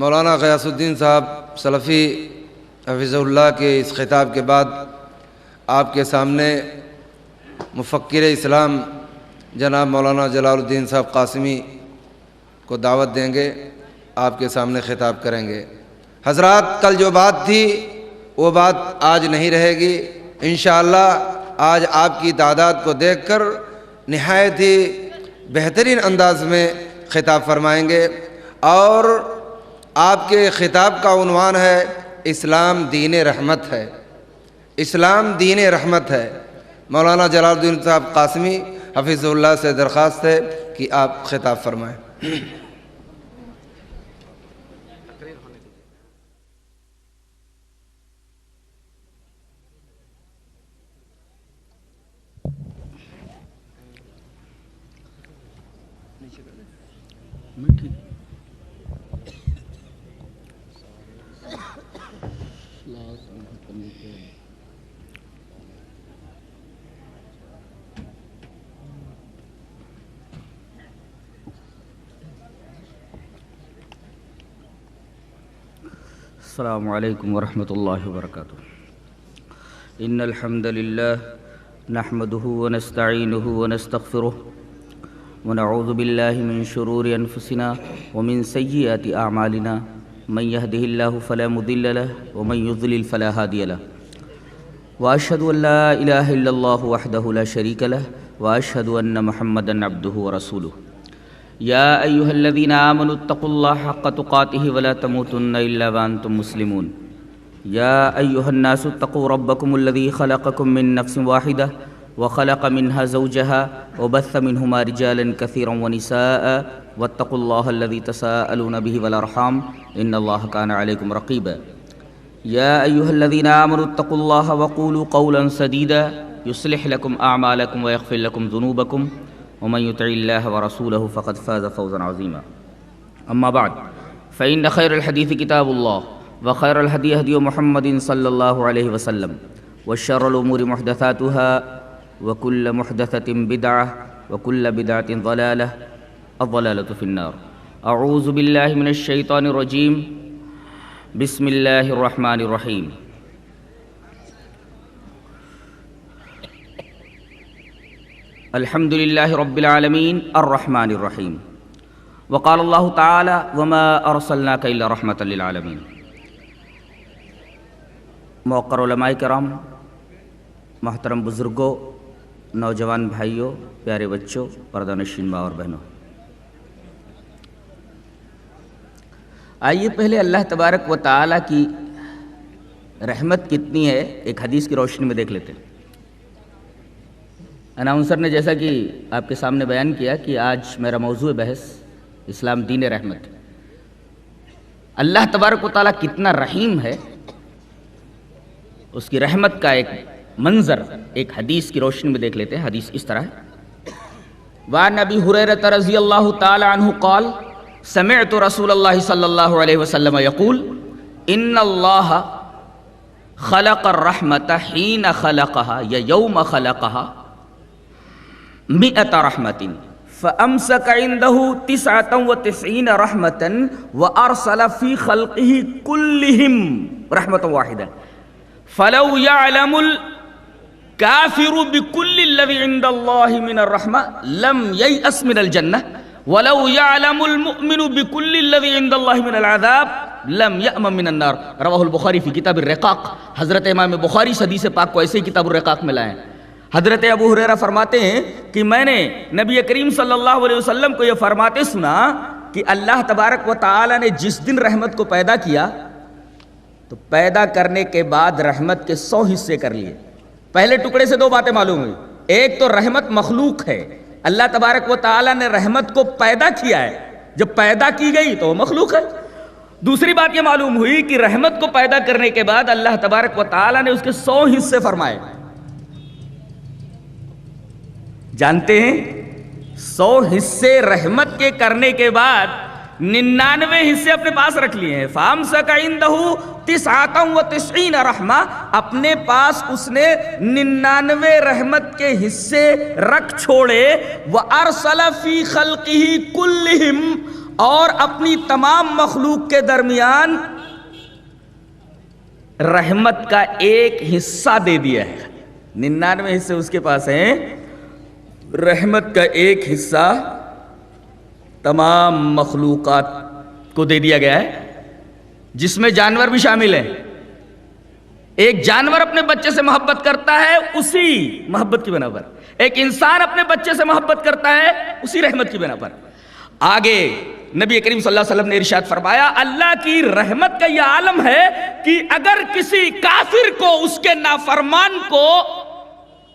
مولانا غیاث الدین صاحب سلفی حفظہ اللہ کے اس خطاب کے بعد آپ کے سامنے مفکر اسلام جناب مولانا جلال الدین صاحب قاسمی کو دعوت دیں گے، آپ کے سامنے خطاب کریں گے۔ حضرات، کل جو بات تھی وہ بات آج نہیں رہے گی انشاءاللہ۔ آج آپ کی تعداد کو دیکھ کر نہایت ہی بہترین انداز میں خطاب فرمائیں گے، اور آپ کے خطاب کا عنوان ہے اسلام دین رحمت ہے، اسلام دین رحمت ہے۔ مولانا جلال الدین صاحب قاسمی حفظہ اللہ سے درخواست ہے کہ آپ خطاب فرمائیں۔ السلام علیکم ورحمۃ اللہ وبرکاتہ۔ ان الحمد للہ نحمده ونستعینه ونستغفره ونعوذ باللہ من شرور انفسنا ومن سیئات اعمالنا، من يهده الله فلا مضل له ومن يضلل فلا هادي له، واشهد ان لا اله الا الله وحده لا شريك له، واشهد ان محمدا عبده ورسوله۔ یا ایہا الذین آمنوا اتقوا اللہ حق تقاته ولا تموتن الا وانتم مسلمون۔ یا ایہا الناس اتقوا ربکم الذی خلقکم من نفس واحدہ وخلق منها زوجها وبث منہما رجالا کثیرا ونساء واتقوا اللہ الذی تساءلون به والارحام ان اللہ کان علیکم رقیبا۔ یا ایہا الذین آمنوا اتقوا اللہ وقولوا قولا سدیدا یصلح لکم اعمالکم ویغفر لکم ذنوبکم ومن يطع الله ورسوله فقد فاز فوزا عظيما۔ اما بعد فإن خير الحديث كتاب الله وخير الهدي هدي محمد صلى الله عليه وسلم وشر الأمور محدثاتها وكل محدثة بدعة وكل بدعة ضلالة الضلالة في النار۔ أعوذ بالله من الشيطان الرجيم، بسم الله الرحمن الرحيم۔ الحمد للہ رب العالمین الرحمن الرحیم۔ وقال اللہ تعالی وما ارسلناک الا رحمۃ للعالمین۔ موقر علماء کرام، محترم بزرگوں، نوجوان بھائیوں، پیارے بچوں، پردہ نشین ماں اور بہنوں، آئیے پہلے اللہ تبارک و تعالی کی رحمت کتنی ہے ایک حدیث کی روشنی میں دیکھ لیتے ہیں۔ اناؤنسر نے جیسا کہ آپ کے سامنے بیان کیا کہ آج میرا موضوع بحث اسلام دین رحمت۔ اللہ تبارک و تعالیٰ کتنا رحیم ہے، اس کی رحمت کا ایک منظر ایک حدیث کی روشنی میں دیکھ لیتے ہیں۔ حدیث اس طرح ہے، وعن ابی ہریرہ رضی اللہ تعالی عنہ قال سمعت رسول اللہ صلی اللہ علیہ وسلم یقول ان اللہ خلق الرحمت حین خلقها یا یوم خلقها مئة رحمة فأمسك عنده 99 رحمة وأرسل في خلقه كلهم رحمة واحدة فلو يعلم الكافر بكل الذي عند الله من الرحمة لم ييأس من الجنة ولو يعلم المؤمن بكل الذي عند الله من العذاب لم يأمن من النار۔ رواه البخاری في کتاب الرقاق۔ حضرت امام بخاری حدیث پاک کو ایسے ہی کتاب الرقاق میں لائے ہیں۔ حضرت ابو ہریرہ فرماتے ہیں کہ میں نے نبی کریم صلی اللہ علیہ وسلم کو یہ فرماتے سنا کہ اللہ تبارک و تعالی نے جس دن رحمت کو پیدا کیا تو پیدا کرنے کے بعد رحمت کے 100 حصے کر لیے۔ پہلے ٹکڑے سے 2 باتیں معلوم ہوئی، ایک تو رحمت مخلوق ہے، اللہ تبارک و تعالی نے رحمت کو پیدا کیا ہے، جب پیدا کی گئی تو وہ مخلوق ہے۔ دوسری بات یہ معلوم ہوئی کہ رحمت کو پیدا کرنے کے بعد اللہ تبارک و تعالی نے اس کے 100 حصے فرمائے۔ جانتے ہیں 100 حصے رحمت کے کرنے کے بعد 99 حصے اپنے پاس رکھ لیے ہیں۔ فَأَمْسَكَ عِنْدَهُ 99 رحمہ، اپنے پاس اس نے 99 رحمت کے حصے رکھ چھوڑے۔ وَأَرْسَلَ فِي خَلْقِهِ كُلِّهِمْ، اور اپنی تمام مخلوق کے درمیان رحمت کا ایک حصہ دے دیا ہے. 99 حصے اس کے پاس ہیں، رحمت کا ایک حصہ تمام مخلوقات کو دے دیا گیا ہے، جس میں جانور بھی شامل ہیں. ایک جانور اپنے بچے سے محبت کرتا ہے اسی محبت کی بنا پر، ایک انسان اپنے بچے سے محبت کرتا ہے اسی رحمت کی بنا پر. آگے نبی کریم صلی اللہ علیہ وسلم نے ارشاد فرمایا، اللہ کی رحمت کا یہ عالم ہے کہ اگر کسی کافر کو، اس کے نافرمان کو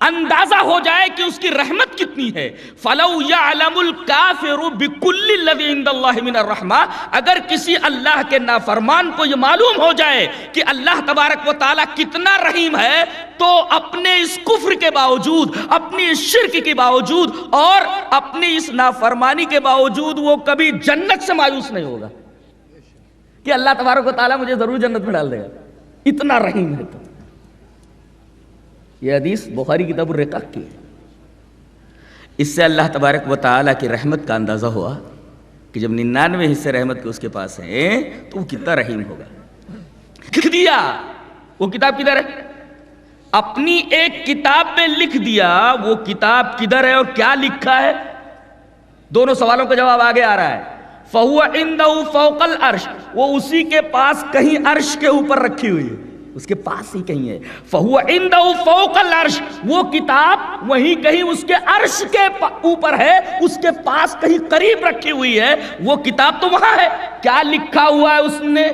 اندازہ ہو جائے کہ اس کی رحمت کتنی ہے، فَلَوْ يَعْلَمُ الْكَافِرُ بِكُلِّ الَّذِي عِنْدَ اللَّهِ مِنَ الرَّحْمَةِ، اگر کسی اللہ کے نافرمان کو یہ معلوم ہو جائے کہ اللہ تبارک و تعالیٰ کتنا رحیم ہے، تو اپنے اس کفر کے باوجود، اپنی اس شرک کے باوجود اور اپنی اس نافرمانی کے باوجود وہ کبھی جنت سے مایوس نہیں ہوگا کہ اللہ تبارک و تعالیٰ مجھے ضرور جنت میں ڈال دے گا، اتنا رحیم ہے. تو یہ حدیث بخاری کتاب الرقاق کی ہے. اس سے اللہ تبارک و تعالیٰ کی رحمت کا اندازہ ہوا کہ جب 99 حصے رحمت کے اس کے پاس ہیں تو وہ کتنا رحیم ہوگا. لکھ دیا، وہ کتاب کدھر ہے؟ اپنی ایک کتاب میں لکھ دیا. وہ کتاب کدھر ہے اور کیا لکھا ہے؟ دونوں سوالوں کا جواب آگے آ رہا ہے. فَهُوَ عِنْدَهُ فَوْقَ الْعَرْشِ، وہ اسی کے پاس کہیں عرش کے اوپر رکھی ہوئی ہے، اس کے پاس ہی کہیں ہے. فَهُوَ عِنْدَهُ فَوْقَ الْعَرْشِ، وہ کتاب وہیں کہیں اس کے عرش کے اوپر ہے، اس کے پاس کہیں قریب رکھی ہوئی ہے. وہ کتاب تو وہاں ہے. کیا لکھا ہوا ہے اس نے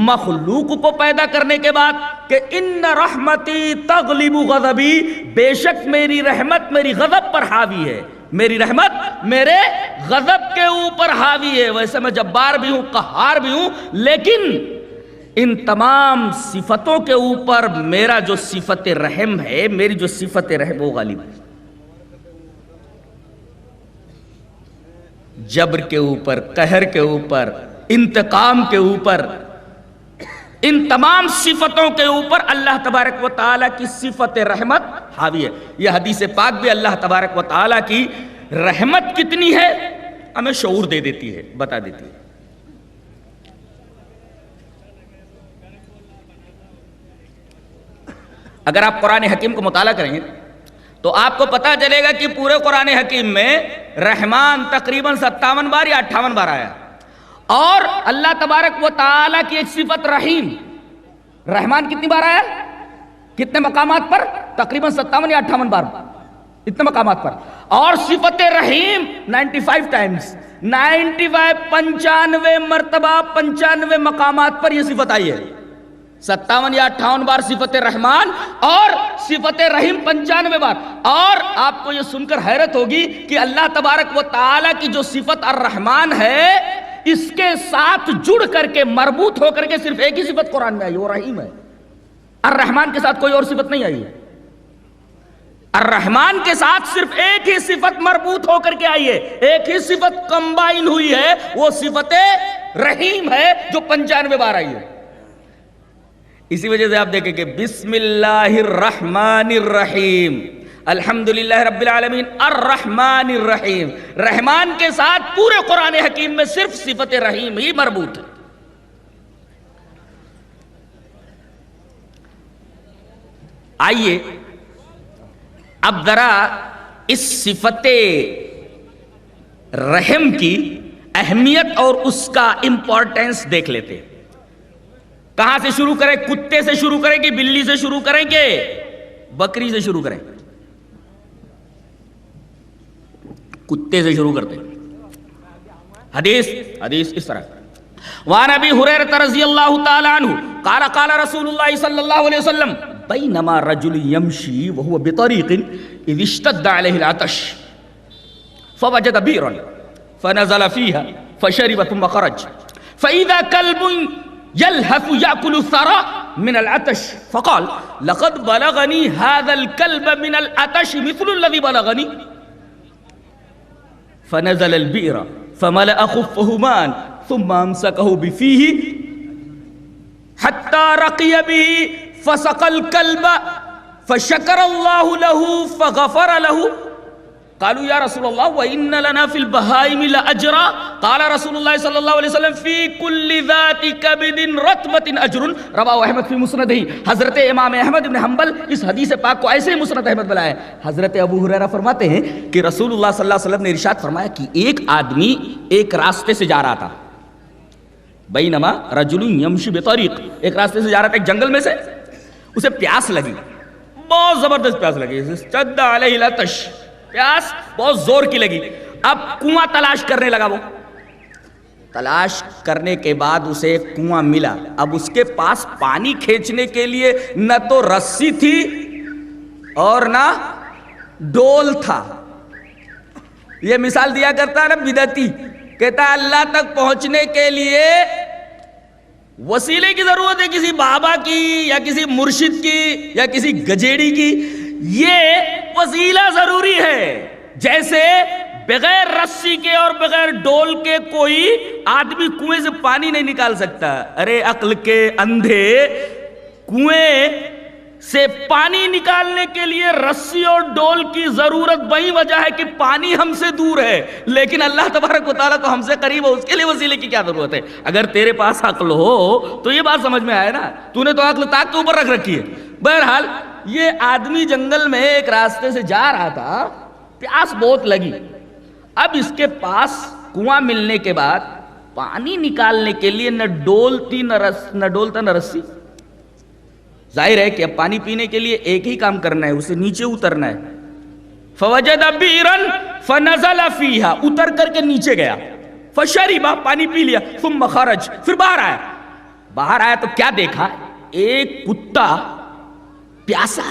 مخلوق کو پیدا کرنے کے بعد؟ کہ ان رحمتی تغلب غضبی، بے شک میری رحمت میری غضب پر حاوی ہے، میری رحمت میرے غضب کے اوپر حاوی ہے. ویسے میں جبار بھی ہوں، قہار بھی ہوں، لیکن ان تمام صفتوں کے اوپر میرا جو صفت رحم ہے، میری جو صفت رحم وہ غالب ہے. جبر کے اوپر، قہر کے اوپر، انتقام کے اوپر، ان تمام صفتوں کے اوپر اللہ تبارک و تعالیٰ کی صفت رحمت حاوی ہے. یہ حدیث پاک بھی اللہ تبارک و تعالیٰ کی رحمت کتنی ہے ہمیں شعور دے دیتی ہے، بتا دیتی ہے. اگر آپ قرآن حکیم کو مطالعہ کریں گے تو آپ کو پتہ چلے گا کہ پورے قرآن حکیم میں رحمان تقریباً 57 بار یا 58 بار آیا، اور اللہ تبارک و تعالیٰ کی ایک صفت رحیم، رحمان کتنی بار آیا؟ کتنے مقامات پر؟ تقریباً 57 یا 58 بار، اتنے مقامات پر. اور صفت رحیم 95 ٹائمز، 95 مرتبہ 95 مقامات پر یہ صفت آئی ہے. 57 یا 58 بار صفت رحمان اور صفت رحیم 95 بار. اور آپ کو یہ سن کر حیرت ہوگی کہ اللہ تبارک و تعالیٰ کی جو صفت الرحمان ہے، اس کے ساتھ جڑ کر کے، مربوط ہو کر کے صرف ایک ہی صفت قرآن میں آئی، وہ رحیم ہے. الرحمان کے ساتھ کوئی اور صفت نہیں آئی ہے. الرحمان کے ساتھ صرف ایک ہی صفت مربوط ہو کر کے آئی ہے، ایک ہی صفت کمبائن ہوئی ہے، وہ صفت رحیم ہے جو 95 بار آئی ہے. اسی وجہ سے آپ دیکھیں کہ بسم اللہ الرحمن الرحیم، الحمدللہ رب العالمین الرحمن الرحیم. رحمان کے ساتھ پورے قرآن حکیم میں صرف صفت رحیم ہی مربوط ہے. آئیے اب ذرا اس صفت رحم کی اہمیت اور اس کا امپورٹنس دیکھ لیتے ہیں. کہاں سے شروع کریں؟ کتے سے شروع کریں کہ بلی سے شروع کریں کہ بکری سے شروع کریں؟ کتے سے شروع کرتے ہیں. حدیث اس طرح: وعن ابی ہریرہ رضی اللہ تعالی عنہ قال قال رسول اللہ صلی اللہ علیہ وسلم بینما رجل یمشی وهو بطریق اذ اشتد علیہ العطش فوجد بیرا فنزل فيها فشرب ثم خرج فاذا كلب يلهث يأكل الثرى من العطش فقال لقد بلغني هذا الكلب من العطش مثل الذي بلغني فنزل البئر فملأ خفه ماء ثم أمسكه بفيه حتى رقي به فسقى الكلب فشكر الله له فغفر له. قالوا یا رسول اللہ وَإِنَّ لَنَا فِي الْبَهَائِمِ لَأَجْرًا قال رسول اللہ صلی اللہ علیہ وسلم فی کل ذات کبد رطبۃ اجر رواہ احمد فی مسندہ. حضرت امام احمد بن حنبل اس حدیث پاک کو ایسے ہی مسند احمد میں لائے. حضرت ابو ہریرہ فرماتے ہیں کہ رسول اللہ صلی اللہ علیہ وسلم نے ارشاد فرمایا کہ ایک آدمی ایک راستے سے جا رہا تھا. بینما رجل یمشی بطریق, ایک راستے سے جا رہا تھا ایک جنگل میں سے, اسے پیاس لگی, بہت زبردست پیاس لگی, اشتد علیہ العطش, پیاس بہت زور کی لگی. اب کنواں تلاش کرنے لگا. وہ تلاش کرنے کے بعد اسے ایک کنواں ملا. اب اس کے پاس پانی کھینچنے کے لیے نہ تو رسی تھی اور نہ ڈول تھا. یہ مثال دیا کرتا ہے نا بدعتی, کہتا ہے اللہ تک پہنچنے کے لیے وسیلے کی ضرورت ہے, کسی بابا کی یا کسی مرشد کی یا کسی گجیڑی کی. یہ وسیلہ ضروری ہے. جیسے بغیر رسی کے اور بغیر ڈول کے کوئی آدمی کنویں سے پانی نہیں نکال سکتا. ارے عقل کے اندھے, کنویں سے پانی نکالنے کے لیے رسی اور ڈول کی ضرورت وہی وجہ ہے کہ پانی ہم سے دور ہے, لیکن اللہ تبارک و تعالیٰ تو ہم سے قریب ہے, اس کے لیے وسیلے کی کیا ضرورت ہے. اگر تیرے پاس عقل ہو تو یہ بات سمجھ میں آئے نا, تو نے تو عقل طاق کے اوپر رکھ رکھی ہے. بہرحال یہ آدمی جنگل میں ایک راستے سے جا رہا تھا, پیاس بہت لگی. اب اس کے پاس کنواں ملنے کے بعد پانی نکالنے کے لیے نہ ڈول تھی نہ ڈول تھا نہ رسی. ظاہر ہے کہ اب پانی پینے کے لیے ایک ہی کام کرنا ہے, اسے نیچے اترنا ہے. فوجد بئرا فنزل فیہا, اتر کر کے نیچے گیا. فشرب, پانی پی لیا. ثم خرج, پھر باہر آیا. باہر آیا تو کیا دیکھا, ایک کتا پیاسا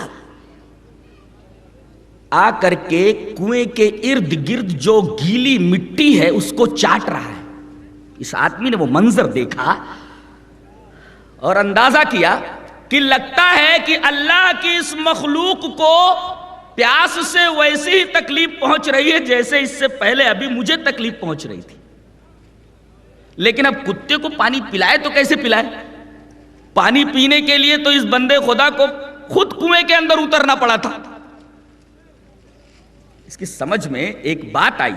آ کر کے کنویں کے ارد گرد جو گیلی مٹی ہے اس کو چاٹ رہا ہے. اس آدمی نے وہ منظر دیکھا اور اندازہ کیا کہ لگتا ہے کہ اللہ کی اس مخلوق کو پیاس سے ویسی ہی تکلیف پہنچ رہی ہے جیسے اس سے پہلے ابھی مجھے تکلیف پہنچ رہی تھی. لیکن اب کتے کو پانی پلائے تو کیسے پلائے؟ پانی پینے کے لیے تو اس بندے خدا کو خود کنویں کے اندر اترنا پڑا تھا. اس کی سمجھ میں ایک بات آئی.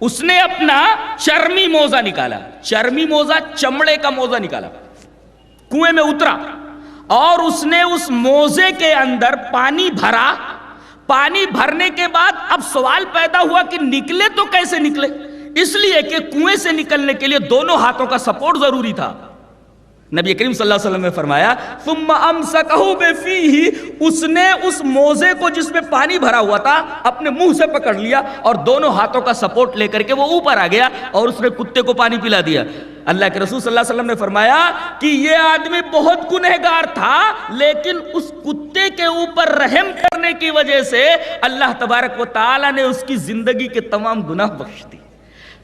اس نے اپنا چرمی موزہ نکالا, چرمی موزہ چمڑے کا موزہ نکالا, کنویں میں اترا اور اس نے اس موزے کے اندر پانی بھرا. پانی بھرنے کے بعد اب سوال پیدا ہوا کہ نکلے تو کیسے نکلے؟ اس لیے کہ کنویں سے نکلنے کے لیے دونوں ہاتھوں کا سپورٹ ضروری تھا. نبی کریم صلی اللہ علیہ وسلم نے فرمایا ثم امسکہ بفیہ, اس نے اس موزے کو جس میں پانی بھرا ہوا تھا اپنے منہ سے پکڑ لیا اور دونوں ہاتھوں کا سپورٹ لے کر کے وہ اوپر آ گیا اور اس نے کتے کو پانی پلا دیا. اللہ کے رسول صلی اللہ علیہ وسلم نے فرمایا کہ یہ آدمی بہت گنہگار تھا, لیکن اس کتے کے اوپر رحم کرنے کی وجہ سے اللہ تبارک و تعالی نے اس کی زندگی کے تمام گناہ بخش دی.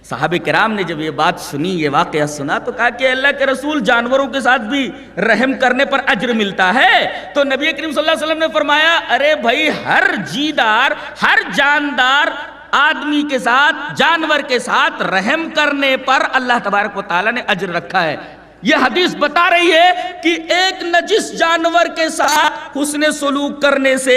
صحابہ کرام نے جب یہ بات سنی, یہ واقعہ سنا, تو کہا کہ اللہ کے رسول جانوروں کے ساتھ بھی رحم کرنے پر اجر ملتا ہے. تو نبی کریم صلی اللہ علیہ وسلم نے فرمایا ارے بھائی, ہر جیدار, ہر جاندار آدمی کے ساتھ, جانور کے ساتھ رحم کرنے پر اللہ تبارک و تعالیٰ نے اجر رکھا ہے. یہ حدیث بتا رہی ہے کہ ایک نجس جانور کے ساتھ حسن سلوک کرنے سے,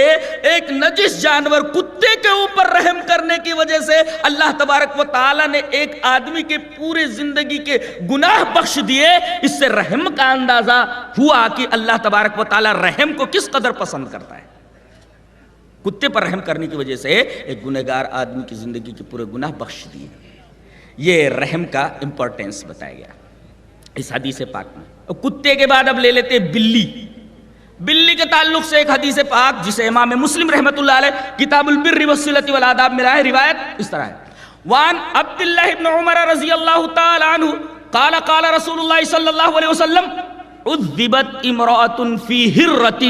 ایک نجس جانور کتے کے اوپر رحم کرنے کی وجہ سے اللہ تبارک و تعالیٰ نے ایک آدمی کے پورے زندگی کے گناہ بخش دیے. اس سے رحم کا اندازہ ہوا کہ اللہ تبارک و تعالیٰ رحم کو کس قدر پسند کرتا ہے. کتے پر رحم کرنے کی وجہ سے ایک گنہگار آدمی کی زندگی کے پورے گناہ بخش دیے. یہ رحم کا امپورٹنس بتایا گیا اس حدیث پاک میں. کتے کے بعد اب لے لیتے بلی. بلی کے تعلق سے ایک حدیث پاک جسے امام مسلم رحمۃ اللہ علیہ کتاب البر والصلۃ والآداب میں ہے, روایت اس طرح ہے. وان عبد اللہ بن عمر رضی اللہ تعالی عنہ قال قال رسول اللہ صلی اللہ علیہ وسلم عذبت امرأة فی ہرة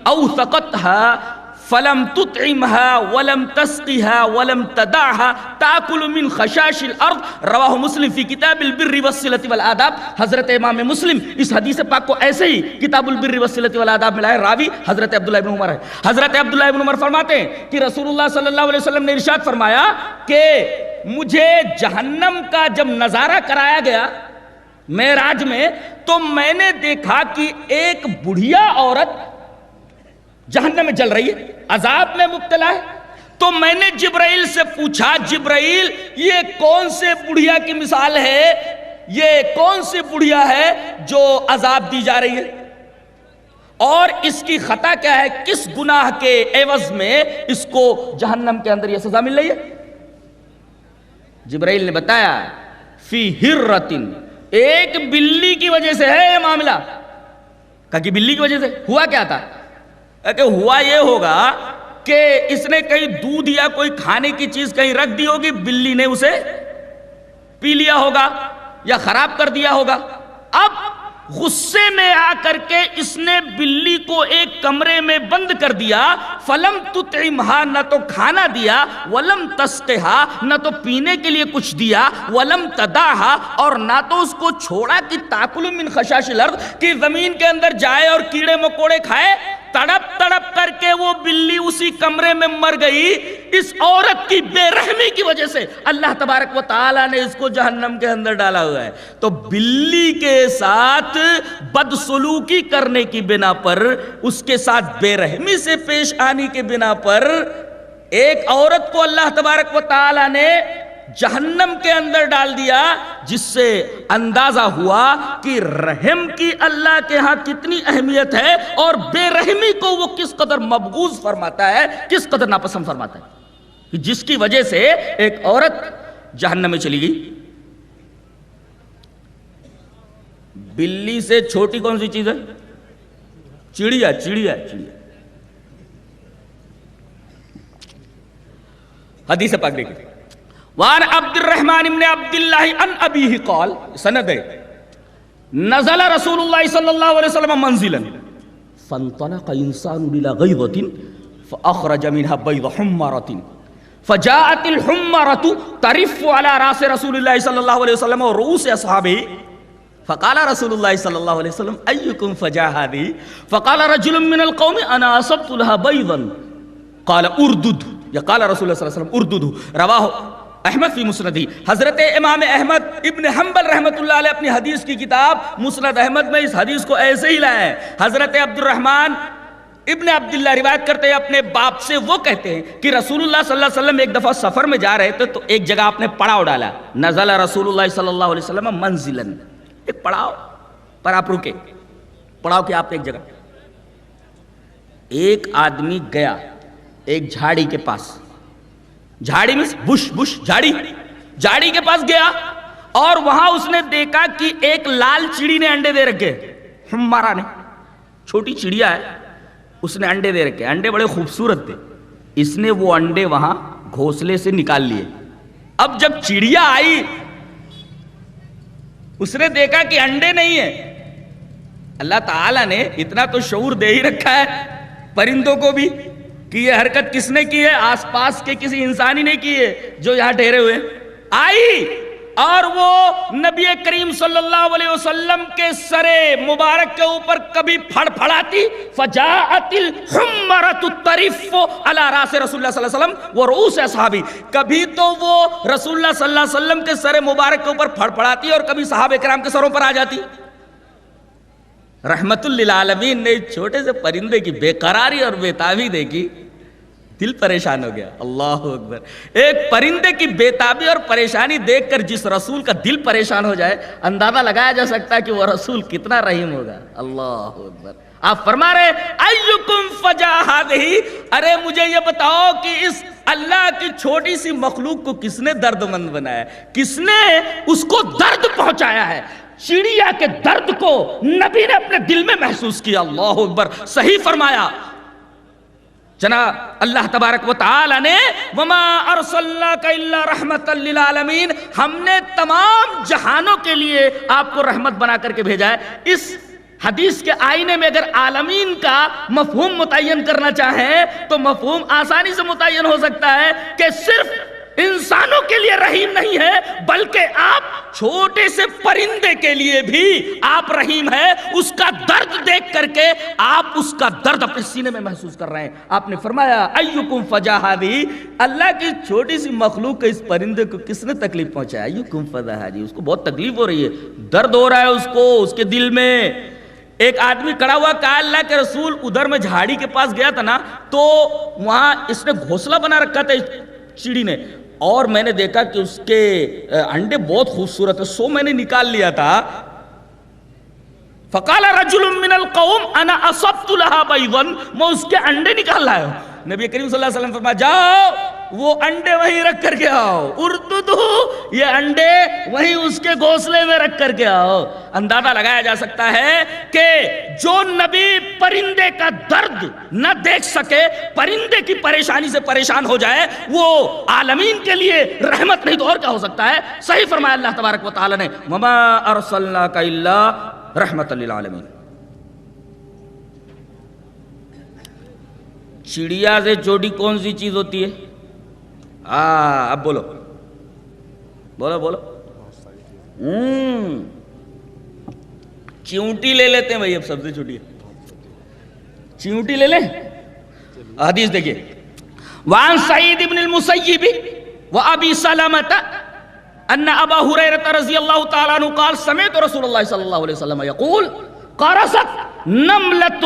اوثقتها فلم تطعمها ولم تسقها ولم تدعها تاكل من خشاش الارض. رواہ مسلم فی کتاب البر والصلۃ والآداب. حضرت امام مسلم اس حدیث پاک کو ایسے ہی کتاب البر والصلۃ والآداب میں لائے. راوی حضرت عبداللہ بن عمر ہے. حضرت عبداللہ بن عمر فرماتے ہیں کہ رسول اللہ صلی اللہ علیہ وسلم نے ارشاد فرمایا کہ مجھے جہنم کا جب نظارہ کرایا گیا معراج میں, تو میں نے دیکھا کہ ایک بڑھیا عورت جہنم میں جل رہی ہے, عذاب میں مبتلا ہے. تو میں نے جبرائیل سے پوچھا، جبرائیل یہ کون سے بڑھیا کی مثال ہے، یہ کون سی بڑھیا ہے جو عذاب دی جا رہی ہے، اور اس کی خطا کیا ہے، کس گناہ کے عوض میں اس کو جہنم کے اندر یہ سزا مل رہی ہے؟ جبرائیل نے بتایا فی ہررتن، ایک بلی کی وجہ سے ہے یہ معاملہ۔ کہا کہ بلی کی وجہ سے ہوا کیا تھا؟ کہ ہوا یہ ہوگا کہ اس نے کہیں دودھ یا کوئی کھانے کی چیز کہیں رکھ دی ہوگی، بلی نے اسے پی لیا ہوگا یا خراب کر دیا ہوگا۔ اب غصے میں آ کر کے اس نے بلی کو ایک کمرے میں بند کر دیا، فلم تطعمھا، نہ تو کھانا دیا، ولم تسقھا، نہ تو پینے کے لیے کچھ دیا، ولم تدعھا، اور نہ تو اس کو چھوڑا کہ تاکل من خشاش الارض، کہ زمین کے اندر جائے اور کیڑے مکوڑے کھائے۔ تڑپ تڑپ کر کے وہ بلی اسی کمرے میں مر گئی۔ اس عورت کی بے رحمی کی وجہ سے اللہ تبارک و تعالی نے اس کو جہنم کے اندر ڈالا ہوا ہے۔ تو بلی کے ساتھ بدسلوکی کرنے کی بنا پر، اس کے ساتھ بے رحمی سے پیش آنے کی بنا پر ایک عورت کو اللہ تبارک و تعالی نے جہنم کے اندر ڈال دیا، جس سے اندازہ ہوا کہ رحم کی اللہ کے ہاں کتنی اہمیت ہے، اور بے رحمی کو وہ کس قدر مبغوض فرماتا ہے، کس قدر ناپسند فرماتا ہے، جس کی وجہ سے ایک عورت جہنم میں چلی گئی۔ بلی سے چھوٹی کون سی چیز ہے؟ چڑیا، چڑیا، چڑیا۔ حدیث پاک دیکھیں، وعن عبد الرحمن بن عبد الله عن ابيه قال، سند ہے، نزل رسول الله صلی اللہ علیہ وسلم منزلا فانطلق انسان الى غيضة فاخرج منها بيض حمرة فجاءت الحمرة ترف على راس رسول الله صلی اللہ علیہ وسلم ورؤوس اصحابه فقال رسول الله صلی اللہ علیہ وسلم ايكم فجاء هذه فقال رجل من القوم انا اصبت لها بيضا قال اردد، یا قال رسول اللہ صلی اللہ علیہ وسلم اردده، رواہ احمد فی مسندی۔ حضرت امام احمد ابن حنبل رحمۃ اللہ علیہ اپنی حدیث کی کتاب مسند احمد میں اس حدیث کو ایسے ہی لایا ہے۔ حضرت عبد الرحمن ابن عبداللہ روایت کرتے ہیں اپنے باپ سے، وہ کہتے ہیں کہ رسول اللہ صلی اللہ علیہ وسلم ایک دفعہ سفر میں جا رہے تھے تو ایک جگہ آپ نے پڑاؤ ڈالا، نزل رسول اللہ صلی اللہ علیہ وسلم منزلا، ایک پڑاؤ پر آپ رکے، پڑاؤ کی آپ ایک جگہ، ایک آدمی گیا ایک جھاڑی کے پاس، جھاڑی میں بش جھاڑی کے پاس گیا، اور وہاں اس نے دیکھا کہ ایک لال چڑی نے انڈے دے رکھے، ہمارا نے، چھوٹی چڑیا ہے، اس نے انڈے دے رکھے، انڈے بڑے خوبصورت تھے، اس نے وہ انڈے وہاں گھونسلے سے نکال لیے۔ اب جب چڑیا آئی، اس نے دیکھا کہ انڈے نہیں ہیں۔ اللہ تعالیٰ نے اتنا تو شعور دے ہی رکھا ہے پرندوں کو بھی کہ یہ حرکت کس نے کی ہے، آس پاس کے کسی انسانی نے کی ہے جو یہاں ٹھہرے ہوئے، آئی اور وہ نبی کریم صلی اللہ علیہ وسلم کے سر مبارک کے اوپر کبھی پھڑ پھڑاتی، فجاءت الحمرۃ ترف علی راس رسول اللہ صلی اللہ علیہ وسلم ورؤوس اصحابہ، کبھی تو وہ رسول اللہ صلی اللہ علیہ وسلم کے سر مبارک کے اوپر پھڑ پھڑاتی اور کبھی صحابہ کرام کے سروں پر آ جاتی۔ رحمت للعالمین نے چھوٹے سے پرندے کی بے قراری اور بے تابی دیکھی، دل پریشان ہو گیا۔ اللہ اکبر، ایک پرندے کی بے تابی اور پریشانی دیکھ کر جس رسول کا دل پریشان ہو جائے، اندازہ لگایا جا سکتا ہے کہ وہ رسول کتنا رحیم ہوگا۔ اللہ اکبر، آپ فرما رہے ایکم فجا ہذہ، ارے مجھے یہ بتاؤ کہ اس اللہ کی چھوٹی سی مخلوق کو کس نے درد مند بنایا ہے، کس نے اس کو درد پہنچایا ہے؟ چڑیا کے درد کو نبی نے اپنے دل میں محسوس کیا۔ اللہ اکبر، صحیح فرمایا جناب اللہ تبارک و تعالی نے، وما ارسلناک الا رحمت للعالمین، ہم نے تمام جہانوں کے لیے آپ کو رحمت بنا کر کے بھیجا ہے۔ اس حدیث کے آئینے میں اگر عالمین کا مفہوم متعین کرنا چاہیں تو مفہوم آسانی سے متعین ہو سکتا ہے کہ صرف انسانوں کے لیے رحیم نہیں ہے، بلکہ آپ چھوٹے سے پرندے کے لیے بھی آپ رحیم ہیں۔ اس کا درد دیکھ کر کے آپ اس کا درد اپنے سینے میں محسوس کر رہے ہیں۔ آپ نے فرمایا ایکم فجا ہذہ، اللہ کی چھوٹی سی مخلوق کے اس پرندے کو کس نے تکلیف پہنچایا؟ ایکم فجا ہذہ، اس کو بہت تکلیف ہو رہی ہے، درد ہو رہا ہے اس کو، اس کے دل میں ایک آدمی کھڑا ہوا، کہا اللہ کے رسول ادھر میں جھاڑی کے پاس گیا تھا نا تو وہاں اس نے گھونسلہ بنا رکھا تھا چڑی نے، اور میں نے دیکھا کہ اس کے انڈے بہت خوبصورت ہے، سو میں نے نکال لیا تھا. فقال رجل من القوم انا اصبت لها بيضا، میں اس کے انڈے نکال لایا ہوں. نبی کریم صلی اللہ علیہ وسلم فرمایا جاؤ وہ انڈے وہیں رکھ کر کے آؤ، ارددو، یہ انڈے وہیں اس کے گھونسلے میں رکھ کر کے آؤ. اندازہ لگایا جا سکتا ہے کہ جو نبی پرندے کا درد نہ دیکھ سکے، پرندے کی پریشانی سے پریشان ہو جائے، وہ عالمین کے لیے رحمت نہیں تو اور کیا ہو سکتا ہے. صحیح فرمایا اللہ تبارک و تعالی نے وما ارسلناک الا رحمت للعالمین. چڑیا سے چھوٹی کون سی چیز ہوتی ہے؟ اب بولو بولو بولو. چیونٹی لے لیتے ہیں بھائی، اب سب سے چھوٹی چیونٹی لے لیں. حدیث دیکھیے، وعن سعید بن المسیب وابی سلمۃ ان ابا ہریرہ رضی اللہ تعالی عنہ قال سمعت رسول اللہ صلی اللہ علیہ وسلم یقول قرصت نملۃ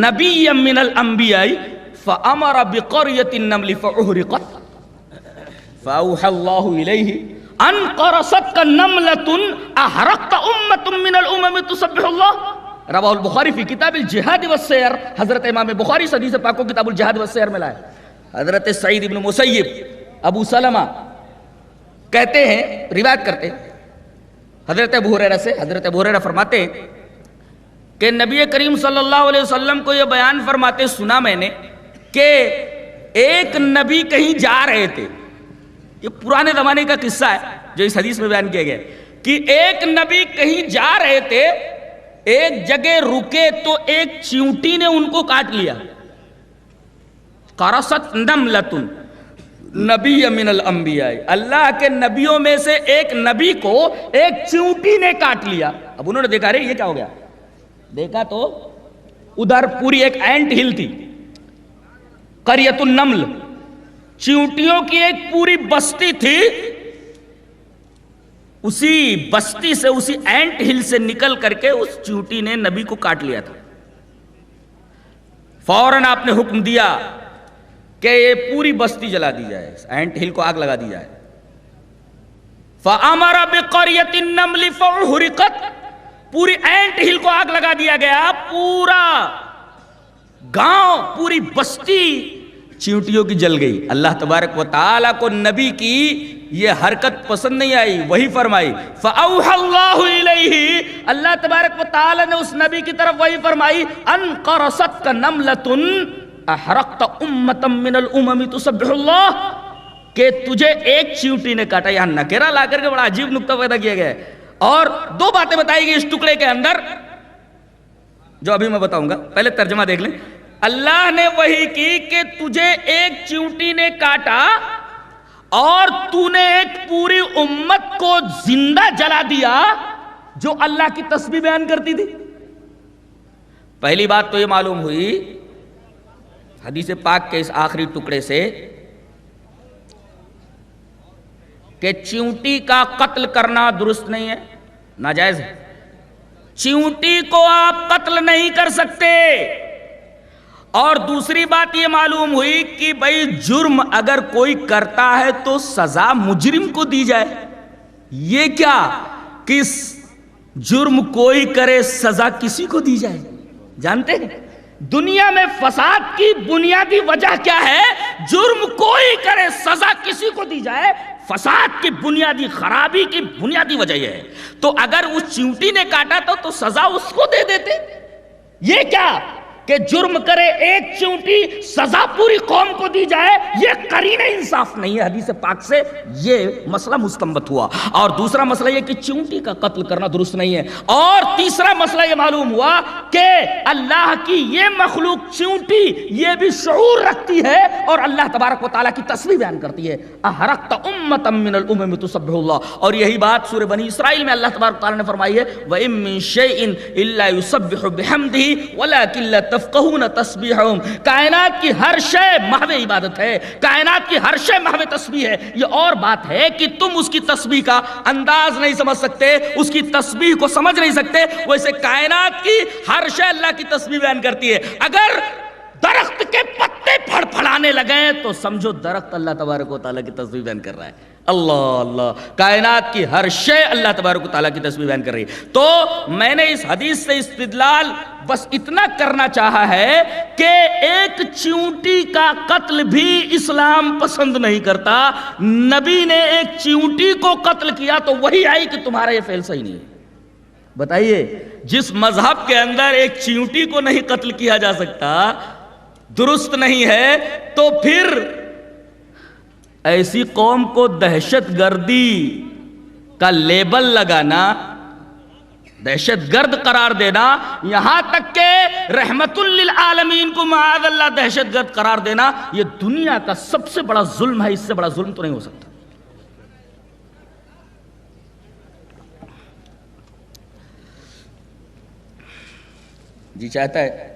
نبی من الانبیاء فامر بقریۃ النمل فاحرقت فاوحى اللہ الیہ ان قرصتک نملۃ احرقت امۃ من الامم تسبح اللہ. رواہ البخاری فی کتاب الجہاد والسیر. حضرت امام بخاری حدیث پاک کو کتاب الجہاد والسیر میں لائے. حضرت سعید بن مسیب ابو سلمہ کہتے ہیں، روایت کرتے ہیں حضرت ابو ہریرہ سے. حضرت ابو ہریرہ فرماتے ہیں کہ نبی کریم صلی اللہ علیہ وسلم کو یہ بیان فرماتے سنا میں نے کہ ایک نبی کہیں جا رہے تھے. یہ پرانے زمانے کا قصہ ہے جو اس حدیث میں بیان کیا گیا کہ ایک نبی کہیں جا رہے تھے، ایک جگہ رکے تو ایک چیونٹی نے ان کو کاٹ لیا. قرصت نملۃ نبی من الانبیاء، اللہ کے نبیوں میں سے ایک نبی کو ایک چیونٹی نے کاٹ لیا. اب انہوں نے دیکھا رہے یہ کیا ہو گیا، دیکھا تو ادھر پوری ایک اینٹ ہل تھی، قریۃ النمل، چیونٹیوں کی ایک پوری بستی تھی. اسی بستی سے، اسی اینٹ ہل سے نکل کر کے اس چیونٹی نے نبی کو کاٹ لیا تھا. فوراً آپ نے حکم دیا کہ یہ پوری بستی جلا دی جائے، اینٹ ہل کو آگ لگا دی جائے. فَأَمَرَ بِقَرْيَةِ النَّمْلِ فَأُحْرِقَتْ، پوری اینٹ ہل کو آگ لگا دیا گیا. پورا گاؤں، پوری بستی چیونٹیوں کی جل گئی. اللہ تبارک و تعالیٰ کو نبی کی یہ حرکت پسند نہیں آئی، وہی فرمائی فَأَوْحَى اللَّهُ إِلَيْهِ، اللہ تبارک و تعالیٰ نے اس نبی کی طرف وہی فرمائی ان قرصتک نملۃ احرقت امۃ من الامم تسبح اللہ، کہ تجھے ایک چیونٹی نے کاٹا. یہاں نکرہ لا کر کے بڑا عجیب نکتہ پیدا کیا گیا ہے، اور دو باتیں بتائی گئی اس ٹکڑے کے اندر جو ابھی میں بتاؤں گا. پہلے ترجمہ دیکھ لیں. اللہ نے وہی کی کہ تجھے ایک چیونٹی نے کاٹا اور تو نے ایک پوری امت کو زندہ جلا دیا جو اللہ کی تسبیح بیان کرتی تھی. پہلی بات تو یہ معلوم ہوئی حدیث پاک کے اس آخری ٹکڑے سے کہ چیونٹی کا قتل کرنا درست نہیں ہے، ناجائز ہے. چیونٹی کو آپ قتل نہیں کر سکتے. اور دوسری بات یہ معلوم ہوئی کہ بھئی جرم اگر کوئی کرتا ہے تو سزا مجرم کو دی جائے. یہ کیا کس جرم کوئی کرے سزا کسی کو دی جائے؟ جانتے ہیں دنیا میں فساد کی بنیادی وجہ کیا ہے؟ جرم کوئی کرے سزا کسی کو دی جائے. فساد کی بنیادی خرابی کی بنیادی وجہ یہ ہے. تو اگر اس چیونٹی نے کاٹا تو سزا اس کو دے دیتے. یہ کیا کہ جرم کرے ایک چیونٹی سزا پوری قوم کو دی جائے، یہ قرینہ انصاف نہیں ہے. حدیث پاک سے یہ مسئلہ مستنبط ہوا. اور دوسرا مسئلہ یہ کہ چیونٹی کا قتل کرنا درست نہیں ہے. اور تیسرا مسئلہ یہ معلوم ہوا کہ اللہ کی یہ مخلوق چیونٹی یہ بھی شعور رکھتی ہے اور اللہ تبارک و تعالیٰ کی تسبیح بیان کرتی ہے. احرقت امۃ من الامم تسبح اللہ. اور یہی بات سورہ بنی اسرائیل میں اللہ تبارک و تعالیٰ نے فرمائی ہے وَإِن مِّن شَيْءٍ إِلَّا يُسَبِّحُ بِحَمْدِهِ وَلَكِن لَّا تفقهون تسبیحهم، کائنات کی ہر شے محو عبادت ہے، کائنات کی ہر شے محو تسبیح ہے۔ یہ اور بات ہے کہ تم اس کی تسبیح کا انداز نہیں سمجھ سکتے، اس کی تسبیح کو سمجھ نہیں سکتے، ویسے کائنات کی ہر شے اللہ کی تسبیح بیان کرتی ہے۔ اگر درخت کے پتے پھڑ پھڑانے لگیں تو سمجھو درخت اللہ تبارک و تعالیٰ کی تسبیح بیان کر رہا ہے۔ اللہ اللہ، کائنات کی ہر شے اللہ تبارک و تعالیٰ کی تسبیح بیان کر رہی ہے۔ تو میں نے اس حدیث سے استدلال بس اتنا کرنا چاہا ہے کہ ایک چیونٹی کا قتل بھی اسلام پسند نہیں کرتا۔ نبی نے ایک چیونٹی کو قتل کیا تو وہی آئی کہ تمہارا یہ فعل صحیح نہیں ہے۔ بتائیے، جس مذہب کے اندر ایک چیونٹی کو نہیں قتل کیا جا سکتا، درست نہیں ہے، تو پھر ایسی قوم کو دہشت گردی کا لیبل لگانا، دہشت گرد قرار دینا، یہاں تک کہ رحمت للعالمین کو معاذ اللہ دہشت گرد قرار دینا، یہ دنیا کا سب سے بڑا ظلم ہے۔ اس سے بڑا ظلم تو نہیں ہو سکتا۔ جی چاہتا ہے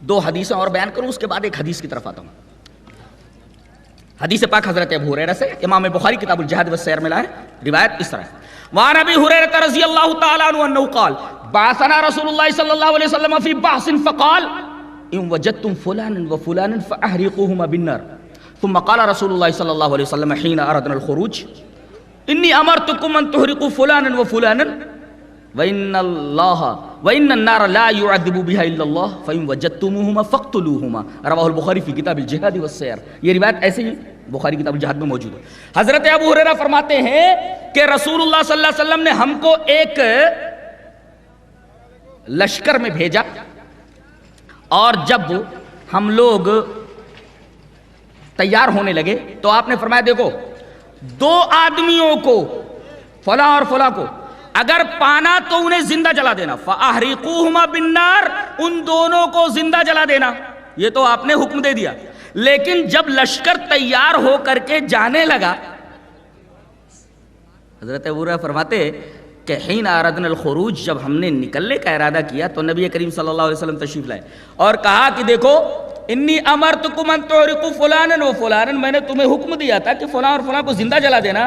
دو حدیثیں اور بیان کروں، اس کے بعد ایک حدیث کی طرف آتا ہوں۔ حدیث پاک حضرت ابو ہریرہ سے، امام بخاری کتاب الجہاد والسیر میں لائے، روایت اس طرح ہے۔ وعن ابی ہریرہ رضی اللہ تعالی عنہ انہ قال بعثنا رسول اللہ صلی اللہ علیہ وسلم فی بعث فقال ان وجدتم فلانا وفلانا فاحرقوهما بالنار ثم قال رسول اللہ صلی اللہ علیہ وسلم حين اردنا الخروج انی امرتکم ان تحرقوا فلانا وفلانا وَإِنَّ النَّارَ لَا يُعَذِّبُ بِهَا إِلَّا اللَّهُ فَإِن وَجَدتُّمُوهُمَا فَاقْتُلُوهُمَا رواہ البخاری فی کتاب الجہاد والسیر۔ یہ روایت ایسے ہی بخاری کتاب الجہاد میں موجود ہے۔ حضرت ابو ہریرہ فرماتے ہیں کہ رسول اللہ صلی اللہ علیہ وسلم نے ہم کو ایک لشکر میں بھیجا، اور جب ہم لوگ تیار ہونے لگے تو آپ نے فرمایا دیکھو، دو آدمیوں کو، فلاں اور فلاں کو اگر پانا تو انہیں زندہ جلا دینا، فَأَحْرِقُوهُمَا بِالنَّارِ، ان دونوں کو زندہ جلا دینا۔ یہ تو آپ نے حکم دے دیا، لیکن جب لشکر تیار ہو کر کے جانے لگا، حضرت ابو ہریرہ فرماتے کہ حین اردنا الخروج، جب ہم نے نکلنے کا ارادہ کیا تو نبی کریم صلی اللہ علیہ وسلم تشریف لائے اور کہا کہ دیکھو انی امرتکم ان تحرقوا فلانا وفلانا، میں نے تمہیں حکم دیا تھا کہ فلاں اور فلاں کو زندہ جلا دینا۔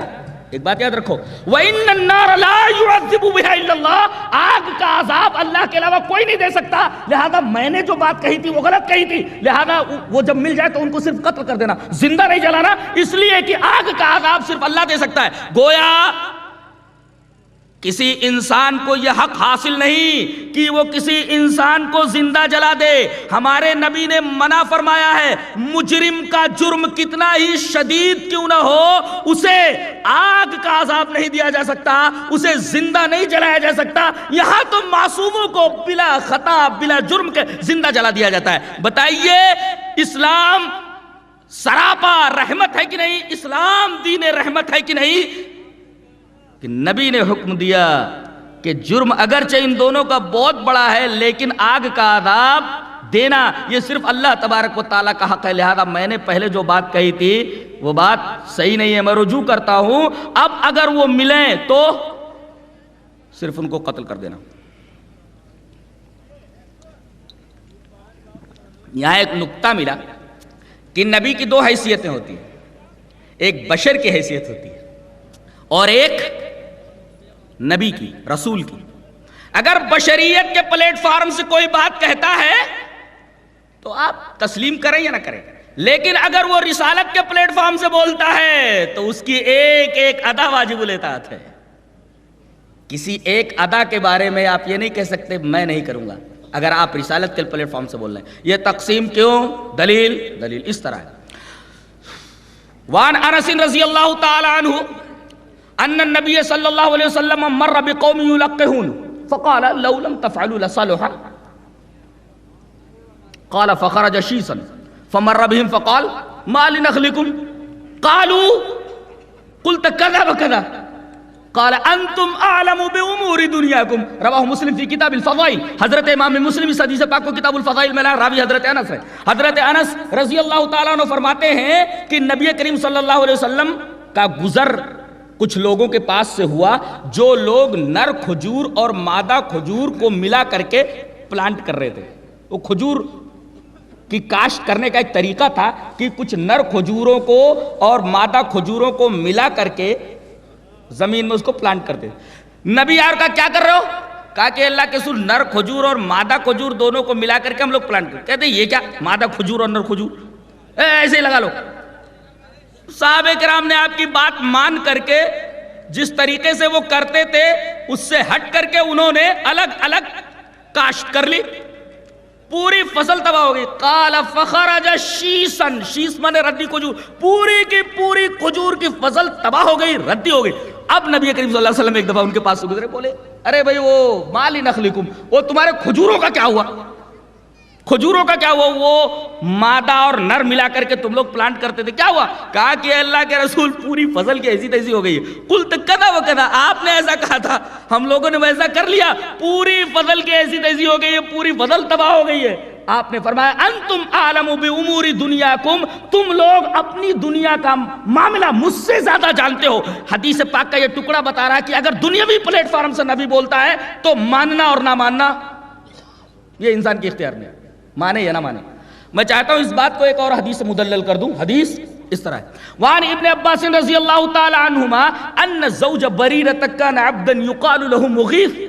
ایک بات یاد رکھو، وَإِنَّ النَّارَ لَا يُعَذِّبُ بِهَا إِلَّا اللَّهُ، آگ کا عذاب اللہ کے علاوہ کوئی نہیں دے سکتا، لہذا میں نے جو بات کہی تھی وہ غلط کہی تھی، لہذا وہ جب مل جائے تو ان کو صرف قتل کر دینا، زندہ نہیں جلانا، اس لیے کہ آگ کا عذاب صرف اللہ دے سکتا ہے۔ گویا کسی انسان کو یہ حق حاصل نہیں کہ وہ کسی انسان کو زندہ جلا دے۔ ہمارے نبی نے منع فرمایا ہے، مجرم کا جرم کتنا ہی شدید کیوں نہ ہو، اسے آگ کا عذاب نہیں دیا جا سکتا، اسے زندہ نہیں جلایا جا سکتا، یہاں تو معصوموں کو بلا خطا بلا جرم کے زندہ جلا دیا جاتا ہے۔ بتائیے اسلام سراپا رحمت ہے کہ نہیں؟ اسلام دین رحمت ہے کہ نہیں؟ کہ نبی نے حکم دیا کہ جرم اگرچہ ان دونوں کا بہت بڑا ہے، لیکن آگ کا عذاب دینا یہ صرف اللہ تبارک و تعالیٰ کا حق ہے، لہذا میں نے پہلے جو بات کہی تھی وہ بات صحیح نہیں ہے، میں رجوع کرتا ہوں، اب اگر وہ ملیں تو صرف ان کو قتل کر دینا۔ یہاں ایک نقطہ ملا کہ نبی کی دو حیثیتیں ہوتی ہیں، ایک بشر کی حیثیت ہوتی ہے اور ایک نبی کی، رسول کی۔ اگر بشریت کے پلیٹ فارم سے کوئی بات کہتا ہے تو آپ تسلیم کریں یا نہ کریں، لیکن اگر وہ رسالت کے پلیٹ فارم سے بولتا ہے تو اس کی ایک ایک ادا واجب الاطاعت ہے۔ کسی ایک ادا کے بارے میں آپ یہ نہیں کہہ سکتے میں نہیں کروں گا اگر آپ رسالت کے پلیٹ فارم سے بول رہے ہیں۔ یہ تقسیم کیوں؟ دلیل اس طرح ہے۔ وعن انس رضی اللہ تعالی عنہ ان النبی صلی اللہ علیہ وسلم مر بقوم یلقحون فقال لو لم تفعلوا لصلح، قال فخرج شیسا فمر بهم فقال ما لنخلكم، قالوا قلت كذا وكذا، قال انتم اعلم بامور دنیاکم، رواہ مسلم فی کتاب الفضائل۔ حضرت امام مسلم اس حدیث پاک کو کتاب الفضائل میں لایا، راوی حضرت انس ہے۔ حضرت انس رضی اللہ تعالیٰ عنہ فرماتے ہیں کہ نبی کریم صلی اللہ علیہ وسلم کا گزر کچھ لوگوں کے پاس سے ہوا جو لوگ نر کھجور اور مادہ کھجور کو ملا کر کے پلانٹ کر رہے تھے، وہ کھجور کی کاشت کرنے کا ایک طریقہ تھا کہ کچھ نر کھجوروں کو اور مادہ کھجوروں کو ملا کر کے زمین میں اس کو پلانٹ کرتے. نبی یار کا کیا کر رہے ہو؟ کہا کہ اللہ کے رسول نر کھجور اور مادہ کھجور دونوں کو ملا کر کے ہم لوگ پلانٹ کرتے. کہتے یہ کیا مادہ کھجور اور نر کھجور ایسے ہی لگا لو. صحابہ کرام نے آپ کی بات مان کر کے جس طریقے سے وہ کرتے تھے اس سے ہٹ کر کے انہوں نے الگ الگ کاشت کر لی, پوری فصل تباہ ہو گئی. قال فخرج شیسا, شیس مانے ردی کھجور, پوری کی پوری کھجور کی فصل تباہ ہو گئی, ردی ہو گئی. اب نبی کریم صلی اللہ علیہ وسلم ایک دفعہ ان کے پاس سے گزرے, بولے ارے بھائی وہ مالی نخلکم, وہ تمہارے کھجوروں کا کیا ہوا؟ کھجوروں کا کیا ہوا؟ وہ مادہ اور نر ملا کر کے تم لوگ پلانٹ کرتے تھے, کیا ہوا؟ کہا کہ اللہ کے رسول پوری فصل کی ایسی تیسی ہو گئی ہے. قلت کذا و کذا, آپ نے ایسا کہا تھا, ہم لوگوں نے ویسا کر لیا, پوری فصل کی ایسی تیسی ہو گئی ہے, پوری فصل تباہ ہو گئی ہے. آپ نے فرمایا انتم عالم بامور دنیاکم, تم لوگ اپنی دنیا کا معاملہ مجھ سے زیادہ جانتے ہو. حدیث پاک کا یہ ٹکڑا بتا رہا ہے کہ اگر دنیاوی پلیٹ فارم سے نبی بولتا ہے تو ماننا اور نہ ماننا یہ انسان کے اختیار میں ہے, مانے یا نہ مانے. میں چاہتا ہوں اس بات کو ایک اور حدیث سے مدلل کر دوں. حدیث اس طرح ہے, وعن ابن عباس رضی اللہ تعالی عنہما ان زوج بریرۃ کان عبدا یقال له مغیث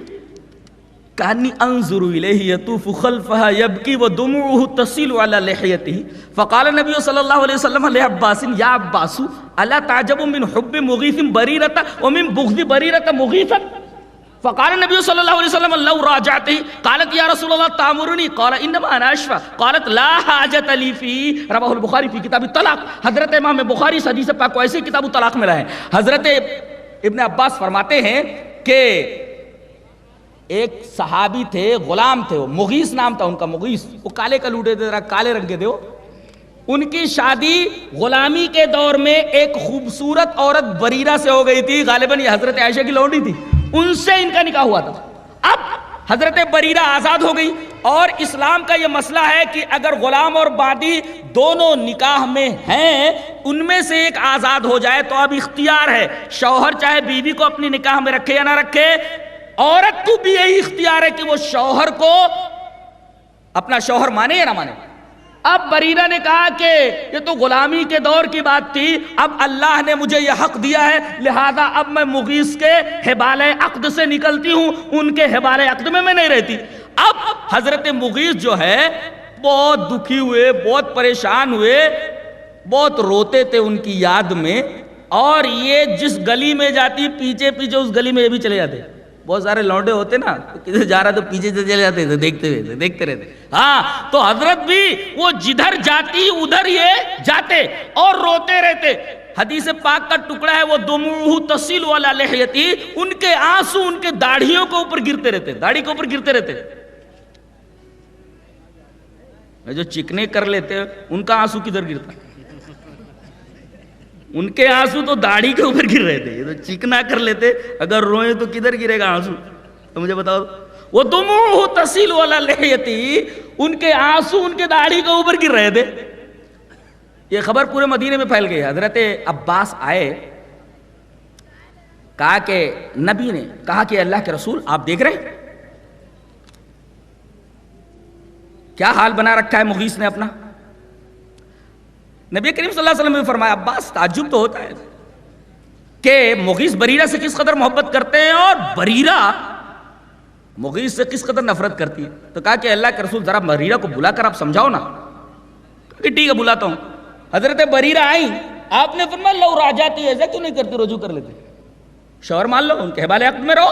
کانی انظر الیہ یطوف خلفها یبکی ودموعه تصل علی لحیته فقال النبی صلی اللہ علیہ وسلم لعباس یا عباس الا تعجب من حب مغیث بریرۃ ومن بغض بریرۃ مغیثا فقال النبی صلی اللہ علیہ وسلم لو راجعته قالت یا رسول اللہ تامرنی قال انما انا اشفى قالت لا حاجت لی فی. رواہ البخاری فی کتاب الطلاق. حضرت امام بخاری اس حدیث پاک کو ایسے کتاب الطلاق میں لائے. حضرت ابن عباس فرماتے ہیں کہ ایک صحابی تھے, غلام تھے, وہ مغیث نام تھا ان کا. مغیث وہ کالے کلوٹے تھے, ذرا کالے رنگ کے تھے. ان کی شادی غلامی کے دور میں ایک خوبصورت عورت بریرہ سے ہو گئی تھی, غالباً یہ حضرت عائشہ کی لونڈی تھی, ان سے ان کا نکاح ہوا تھا. اب حضرت بریرہ آزاد ہو گئی, اور اسلام کا یہ مسئلہ ہے کہ اگر غلام اور بادی دونوں نکاح میں ہیں, ان میں سے ایک آزاد ہو جائے تو اب اختیار ہے, شوہر چاہے بیوی کو اپنی نکاح میں رکھے یا نہ رکھے, عورت کو بھی یہی اختیار ہے کہ وہ شوہر کو اپنا شوہر مانے یا نہ مانے. اب بریرہ نے کہا کہ یہ تو غلامی کے دور کی بات تھی, اب اللہ نے مجھے یہ حق دیا ہے, لہذا اب میں مغیث کے حبال عقد سے نکلتی ہوں, ان کے حبال عقد میں نہیں رہتی. اب حضرت مغیث جو ہے بہت دکھی ہوئے, بہت پریشان ہوئے, بہت روتے تھے ان کی یاد میں, اور یہ جس گلی میں جاتی پیچھے پیچھے اس گلی میں یہ بھی چلے جاتے. بہت سارے لونڈے ہوتے نا, کدھر جا رہا تو پیچھے سے چلے جاتے تھے, دیکھتے رہتے. ہاں تو حضرت بھی وہ جدھر جاتی ادھر یہ جاتے اور روتے رہتے. حدیث پاک کا ٹکڑا ہے, وہ دموع تصل علی لحیتی, ان کے آنسو ان کے داڑھیوں کے اوپر گرتے رہتے, داڑھی کے اوپر گرتے رہتے. جو چکنے کر لیتے ان کا آنسو کدھر گرتا؟ ان کے آنسو تو داڑھی کے اوپر گر رہے تھے, یہ تو چکنا کر لیتے, اگر روئے تو کدھر گرے گا آنسو؟ تو مجھے بتاؤ. وہ دموع تصل علی لحیتی, ان کے آنسو ان کے داڑھی کے اوپر گر رہے تھے. یہ خبر پورے مدینے میں پھیل گئی. حضرت عباس آئے, کہا کہ نبی نے کہا کہ اللہ کے رسول آپ دیکھ رہے ہیں کیا حال بنا رکھا ہے مغیث نے اپنا. نبی کریم صلی اللہ علیہ وسلم نے فرمایا, عباس تعجب تو ہوتا ہے کہ مغیث بریرہ سے کس قدر محبت کرتے ہیں اور بریرہ مغیث سے کس قدر نفرت کرتی ہے. تو کہا کہ اللہ کے رسول ذرا بریرہ کو بلا کر آپ سمجھاؤ نا. کہ ٹھیک ہے بلاتا ہوں. حضرت بریرہ آئی, آپ نے فرمایا لو راجاتی, ایسا کیوں نہیں کرتی, رجوع کر لیتے, شوہر مان لو, ان کے حوالے عقد میں رہو.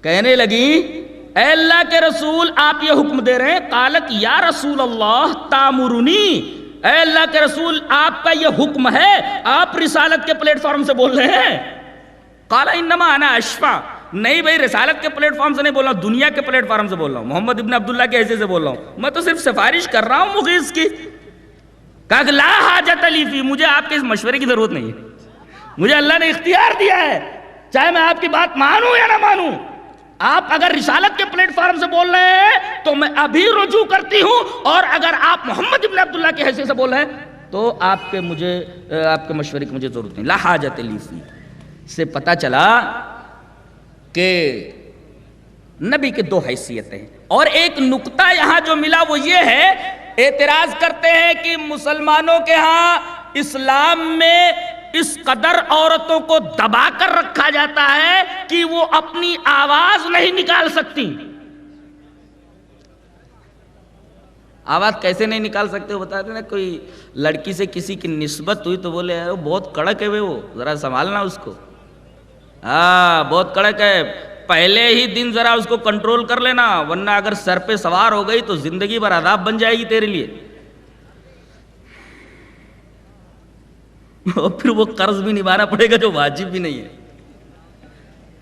کہنے لگی اے اللہ کے رسول آپ یہ حکم دے رہے ہیں. قالت یا رسول اللہ تامرنی, اے اللہ کے رسول آپ کا یہ حکم ہے, آپ رسالت کے پلیٹ فارم سے بول رہے ہیں. قال انما انا اشفى, نہیں بھائی رسالت کے پلیٹ فارم سے نہیں بول رہا ہوں, دنیا کے پلیٹ فارم سے بول رہا ہوں, محمد ابن عبداللہ کے حیثیت سے بول رہا ہوں, میں تو صرف سفارش کر رہا ہوں مغیث کی. کہا کہ لا حاجت لی فی, مجھے آپ کے اس مشورے کی ضرورت نہیں ہے, مجھے اللہ نے اختیار دیا ہے, چاہے میں آپ کی بات مانوں یا نہ مانوں. آپ اگر رسالت کے پلیٹ فارم سے بول رہے ہیں تو میں ابھی رجوع کرتی ہوں, اور اگر آپ محمد ابن عبداللہ کی حیثیت سے بول رہے ہیں تو آپ کے مشورے کی مجھے ضرورت نہیں. لا حاجت لی فی سے پتہ چلا کہ نبی کے دو حیثیتیں ہیں. اور ایک نقطہ یہاں جو ملا وہ یہ ہے، اعتراض کرتے ہیں کہ مسلمانوں کے ہاں اسلام میں اس قدر عورتوں کو دبا کر رکھا جاتا ہے کہ وہ اپنی آواز نہیں نکال سکتی. آواز کیسے نہیں نکال سکتے؟ وہ بتاتے ہیں نا، کوئی لڑکی سے کسی کی نسبت ہوئی تو بولے وہ بہت کڑک ہے، وہ ذرا سنبھالنا اس کو. ہاں بہت کڑک ہے، پہلے ہی دن ذرا اس کو کنٹرول کر لینا، ورنہ اگر سر پہ سوار ہو گئی تو زندگی بھر عذاب بن جائے گی تیرے لیے. اور پھر وہ قرض بھی نبھانا پڑے گا جو واجب بھی نہیں ہے.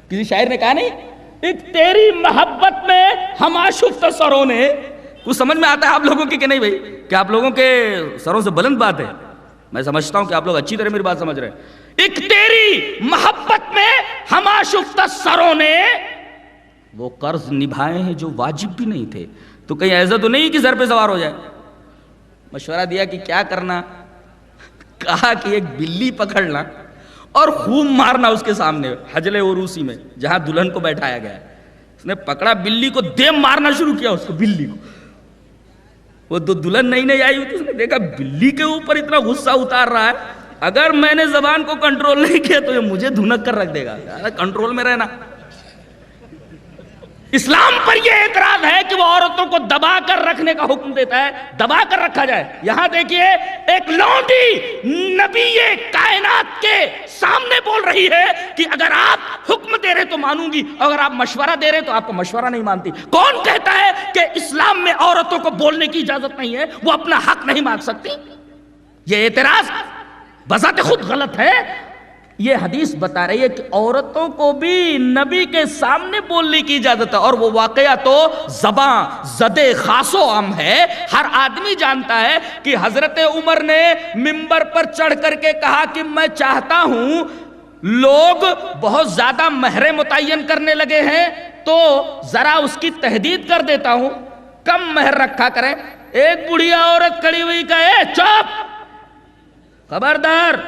کسی شاعر نے کہا نہیں، ایک تیری محبت میں ہم آشفت سروں نے. کچھ سمجھ میں آتا ہے آپ لوگوں کی کہ نہیں بھائی؟ کہ آپ لوگوں کے سروں سے بلند بات ہے؟ میں سمجھتا ہوں کہ آپ لوگ اچھی طرح میری بات سمجھ رہے ہیں. ایک تیری محبت میں ہم آشفت سروں نے وہ قرض نبھائے ہیں جو واجب بھی نہیں تھے. تو کہیں ایسا تو نہیں کہ سر پہ سوار ہو جائے. مشورہ دیا کہ کیا کرنا؟ کہا کہ ایک بلی پکڑنا اور خوب مارنا اس کے سامنے حجل عروسی میں جہاں دلہن کو بیٹھایا گیا ہے. اس نے پکڑا بلی کو، دے مارنا شروع کیا اس کو، بلی کو. وہ دلہن نہیں آئی ہوئی تو اس نے دیکھا بلی کے اوپر اتنا غصہ اتار رہا ہے، اگر میں نے زبان کو کنٹرول نہیں کیا تو یہ مجھے دھنک کر رکھ دے گا. کنٹرول میں رہنا. اسلام پر یہ اعتراض ہے کہ وہ عورتوں کو دبا کر رکھنے کا حکم دیتا ہے، دبا کر رکھا جائے. یہاں دیکھیے ایک لونڈی نبی کائنات کے سامنے بول رہی ہے کہ اگر آپ حکم دے رہے تو مانوں گی، اگر آپ مشورہ دے رہے تو آپ کا مشورہ نہیں مانتی. کون کہتا ہے کہ اسلام میں عورتوں کو بولنے کی اجازت نہیں ہے، وہ اپنا حق نہیں مانگ سکتی؟ یہ اعتراض بذات خود غلط ہے. یہ حدیث بتا رہی ہے کہ عورتوں کو بھی نبی کے سامنے بولنے کی اجازت ہے. اور وہ واقعہ تو زباں زدے خاص و عام ہے، ہر آدمی جانتا ہے کہ حضرت عمر نے منبر پر چڑھ کر کے کہا کہ میں چاہتا ہوں لوگ بہت زیادہ مہر متعین کرنے لگے ہیں تو ذرا اس کی تحدید کر دیتا ہوں، کم مہر رکھا کریں. ایک بڑھیا عورت کھڑی ہوئی کہے چپ، خبردار.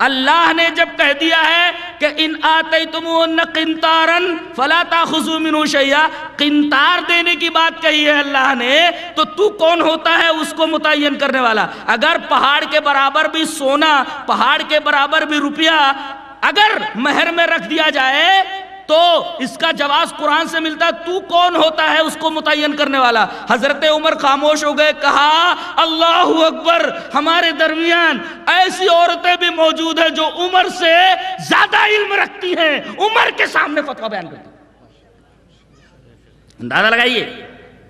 اللہ نے جب کہہ دیا ہے کہ ان آتیتموہن قنطارا فلا تاخذوا منہ شیئا، قنطار دینے کی بات کہی ہے اللہ نے، تو کون ہوتا ہے اس کو متعین کرنے والا؟ اگر پہاڑ کے برابر بھی سونا، پہاڑ کے برابر بھی روپیہ اگر مہر میں رکھ دیا جائے تو اس کا جواز قرآن سے ملتا ہے. تو کون ہوتا ہے اس کو متعین کرنے والا؟ حضرت عمر خاموش ہو گئے. کہا اللہ اکبر، ہمارے درمیان ایسی عورتیں بھی موجود ہیں جو عمر سے زیادہ علم رکھتی ہیں، عمر کے سامنے فتویٰ بیان کرتی ہیں. اندازہ لگائیے،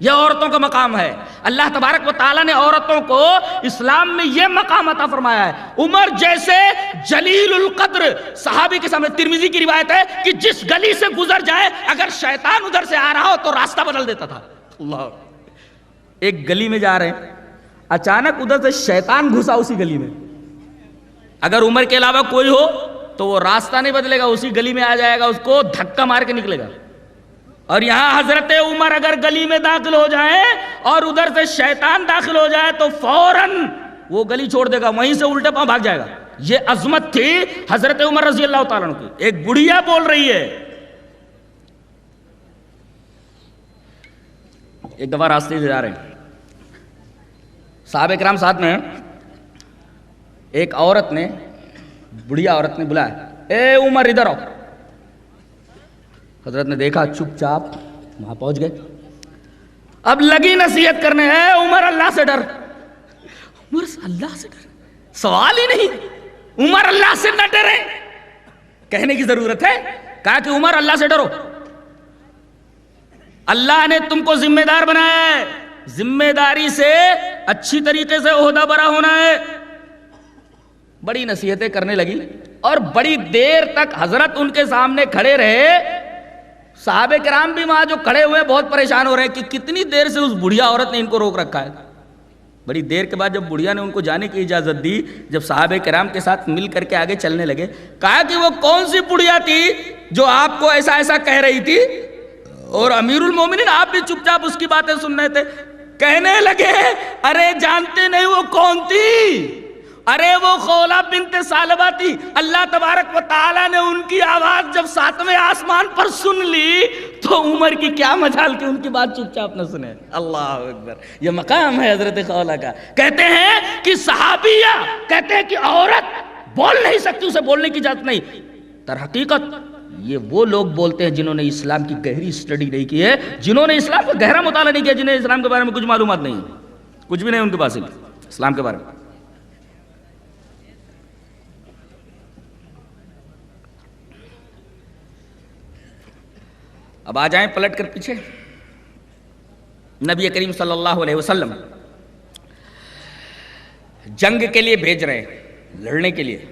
یہ عورتوں کا مقام ہے. اللہ تبارک و تعالیٰ نے عورتوں کو اسلام میں یہ مقام عطا فرمایا ہے. عمر جیسے جلیل القدر صحابی کے سامنے، ترمذی کی روایت ہے کہ جس گلی سے گزر جائے اگر شیطان ادھر سے آ رہا ہو تو راستہ بدل دیتا تھا. اللہ، ایک گلی میں جا رہے ہیں، اچانک ادھر سے شیطان گھسا اسی گلی میں، اگر عمر کے علاوہ کوئی ہو تو وہ راستہ نہیں بدلے گا، اسی گلی میں آ جائے گا، اس کو دھکا مار کے نکلے گا. اور یہاں حضرت عمر اگر گلی میں داخل ہو جائیں اور ادھر سے شیطان داخل ہو جائے تو فوراً وہ گلی چھوڑ دے گا، وہیں سے الٹے پاؤں بھاگ جائے گا. یہ عظمت تھی حضرت عمر رضی اللہ تعالیٰ عنہ کی. ایک بڑھیا بول رہی ہے. ایک دفعہ راستے سے جا رہے ہیں، صحابہ کرام ساتھ میں، ایک عورت نے، بڑھیا عورت نے بلایا، اے عمر ادھر آؤ. حضرت نے دیکھا، چپ چاپ وہاں پہنچ گئے. اب لگی نصیحت کرنے، اے عمر اللہ سے ڈر. عمر اللہ سے ڈر؟ سوال ہی نہیں. عمر اللہ سے نہ ڈرے، کہنے کی ضرورت ہے؟ کہا کہ عمر اللہ سے ڈرو، اللہ نے تم کو ذمہ دار بنایا ہے، ذمہ داری سے اچھی طریقے سے عہدہ برا ہونا ہے. بڑی نصیحتیں کرنے لگی اور بڑی دیر تک حضرت ان کے سامنے کھڑے رہے. صحابہ کرام بھی وہاں جو کھڑے ہوئے بہت پریشان ہو رہے ہیں کہ کتنی دیر سے اس بڑھیا عورت نے ان کو روک رکھا ہے. بڑی دیر کے بعد جب بڑھیا نے ان کو جانے کی اجازت دی، جب صحابہ کرام کے ساتھ مل کر کے آگے چلنے لگے، کہا کہ وہ کون سی بڑھیا تھی جو آپ کو ایسا ایسا کہہ رہی تھی، اور امیر المومنین آپ بھی چپ چاپ اس کی باتیں سن رہے تھے. کہنے لگے ارے جانتے نہیں وہ کون تھی؟ ارے وہ خولہ بنت ثعلبہ تھی، اللہ تبارک و تعالیٰ نے ان کی آواز جب 7ویں آسمان پر سن لی تو عمر کی کیا مجال کہ ان کی بات چپ چاپ نہ سنے. اللہ اکبر، یہ مقام ہے حضرت خولہ کا. کہتے ہیں کہ صحابیہ، کہتے ہیں کہ عورت بول نہیں سکتی، اسے بولنے کی اجازت نہیں. در حقیقت یہ وہ لوگ بولتے ہیں جنہوں نے اسلام کی گہری اسٹڈی نہیں کی ہے، جنہوں نے اسلام کا گہرا مطالعہ نہیں کیا، جنہیں اسلام کے بارے میں کچھ معلومات نہیں ہے، کچھ بھی نہیں ان کے پاس اسلام کے بارے میں. اب آ جائیں پلٹ کر پیچھے. نبی کریم صلی اللہ علیہ وسلم جنگ کے لیے بھیج رہے ہیں، لڑنے کے لیے.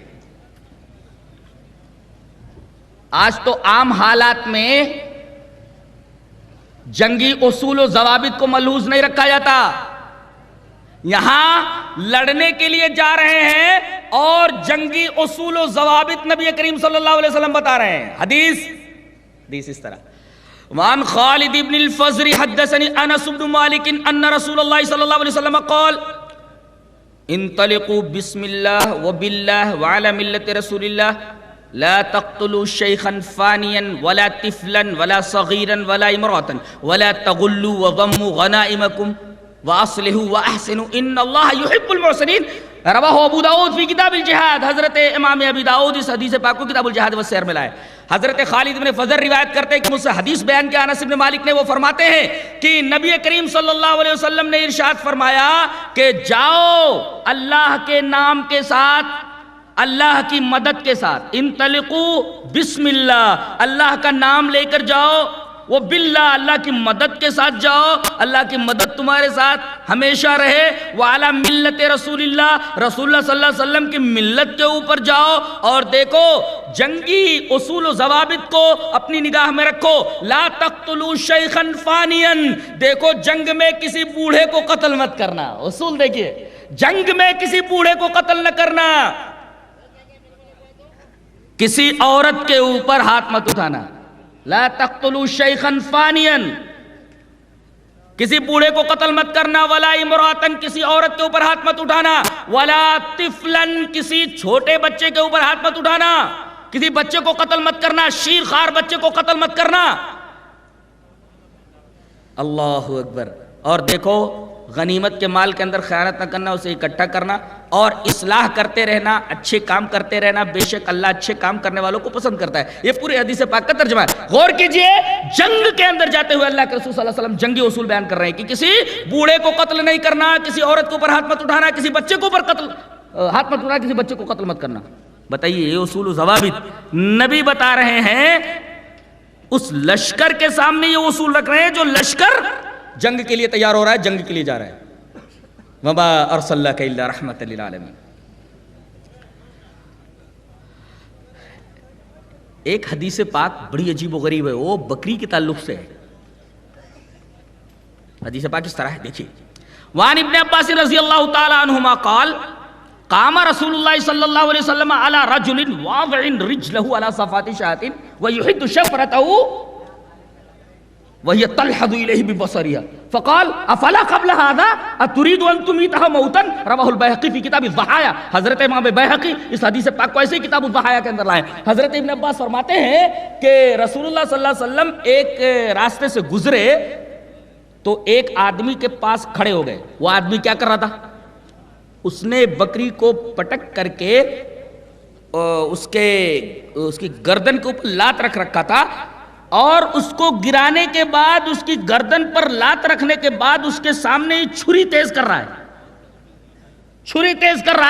آج تو عام حالات میں جنگی اصول و ضوابط کو ملحوظ نہیں رکھا جاتا. یہاں لڑنے کے لیے جا رہے ہیں اور جنگی اصول و ضوابط نبی کریم صلی اللہ علیہ وسلم بتا رہے ہیں. حدیث اس طرح: وعن خالد بن الفزر حدثني انس بن مالك ان رسول الله صلى الله عليه وسلم قال انطلقوا بسم الله وبالله وعلى ملة رسول الله لا تقتلوا شيخا فانيا ولا طفلا ولا صغيرا ولا امرأة ولا تغلوا وضموا غنائمكم واصلحوا واحسنوا ان الله يحب المحسنين. رواہ ابو داؤد فی کتاب الجہاد. حضرت امام ابی داؤد اس حدیث پاک کو کتاب الجہاد والسیر میں لائے. حضرت خالد بن فضر روایت کرتے ہیں کہ مجھ سے حدیث بیان کیا انس بن مالک نے. وہ فرماتے ہیں کہ نبی کریم صلی اللہ علیہ وسلم نے ارشاد فرمایا کہ جاؤ اللہ کے نام کے ساتھ، اللہ کی مدد کے ساتھ. انطلقوا بسم اللہ، اللہ کا نام لے کر جاؤ. وہ باللہ، اللہ کی مدد کے ساتھ جاؤ، اللہ کی مدد تمہارے ساتھ ہمیشہ رہے. وعلی ملت رسول اللہ، رسول اللہ صلی اللہ علیہ وسلم کی ملت کے اوپر جاؤ. اور دیکھو جنگی اصول و ضوابط کو اپنی نگاہ میں رکھو. لا تقتلوا شیخا فانیا، دیکھو جنگ میں کسی بوڑھے کو قتل مت کرنا. اصول دیکھیے، جنگ میں کسی بوڑھے کو قتل نہ کرنا. کسی عورت کے اوپر ہاتھ مت اٹھانا. لا تقتلوا شیخا فانیا، کسی بوڑھے کو قتل مت کرنا. ولا امراتن، کسی عورت کے اوپر ہاتھ مت اٹھانا. ولا طفلن، کسی چھوٹے بچے کے اوپر ہاتھ مت اٹھانا. کسی بچے کو قتل مت کرنا، شیر خوار بچے کو قتل مت کرنا. اللہ اکبر. اور دیکھو غنیمت کے مال کے اندر خیانت نہ کرنا، اسے اکٹھا کرنا اور اصلاح کرتے رہنا، اچھے کام کرتے رہنا. بے شک اللہ اچھے کام کرنے والوں کو پسند کرتا ہے. یہ پورے حدیث پاک کا ترجمہ ہے. غور کیجئے، جنگ کے اندر جاتے ہوئے اللہ کے رسول صلی اللہ علیہ وسلم جنگی اصول بیان کر رہے ہیں کہ کسی بوڑھے کو قتل نہیں کرنا، کسی عورت کے اوپر ہاتھ مت اٹھانا، کسی بچے کے اوپر ہاتھ مت اٹھانا، کسی بچے کو قتل مت کرنا. بتائیے یہ اصول و ضوابط نبی بتا رہے ہیں. اس لشکر کے سامنے یہ اصول رکھ رہے ہیں جو لشکر جنگ کے لیے تیار ہو رہا ہے، جنگ کے لیے جا رہا ہے. وما ارسلناک الا رحمۃ للعالمین. ایک حدیث پاک بڑی عجیب و غریب ہے، وہ بکری کے تعلق سے ہے. حدیث پاک اس طرح ہے، دیکھیے. وعن ابن عباس رضی اللہ تعالی عنہما قال قام رسول اللہ صلی اللہ علیہ وسلم علی رجل واضع رجلہ علی صفات شاة ويحد شفرته وهي تلحظ إليه ببصرها فقال افلا قبل هذا اتريد ان تميتها موتا. رواه البيهقي في كتاب الضحايا. حضرت امام بیہقی اس حدیث پاک کو ایسے ہی کتاب الضحايا کے اندر لائے. حضرت ابن عباس فرماتے ہیں کہ رسول اللہ صلی اللہ علیہ وسلم ایک راستے سے گزرے تو ایک آدمی کے پاس کھڑے ہو گئے. وہ آدمی کیا کر رہا تھا؟ اس نے بکری کو پٹک کر کے اس کی گردن کے اوپر لات رکھ رکھا تھا اور اس کو گرانے کے بعد اس کی گردن پر لات رکھنے کے بعد اس کے سامنے ہی چھری تیز کر رہا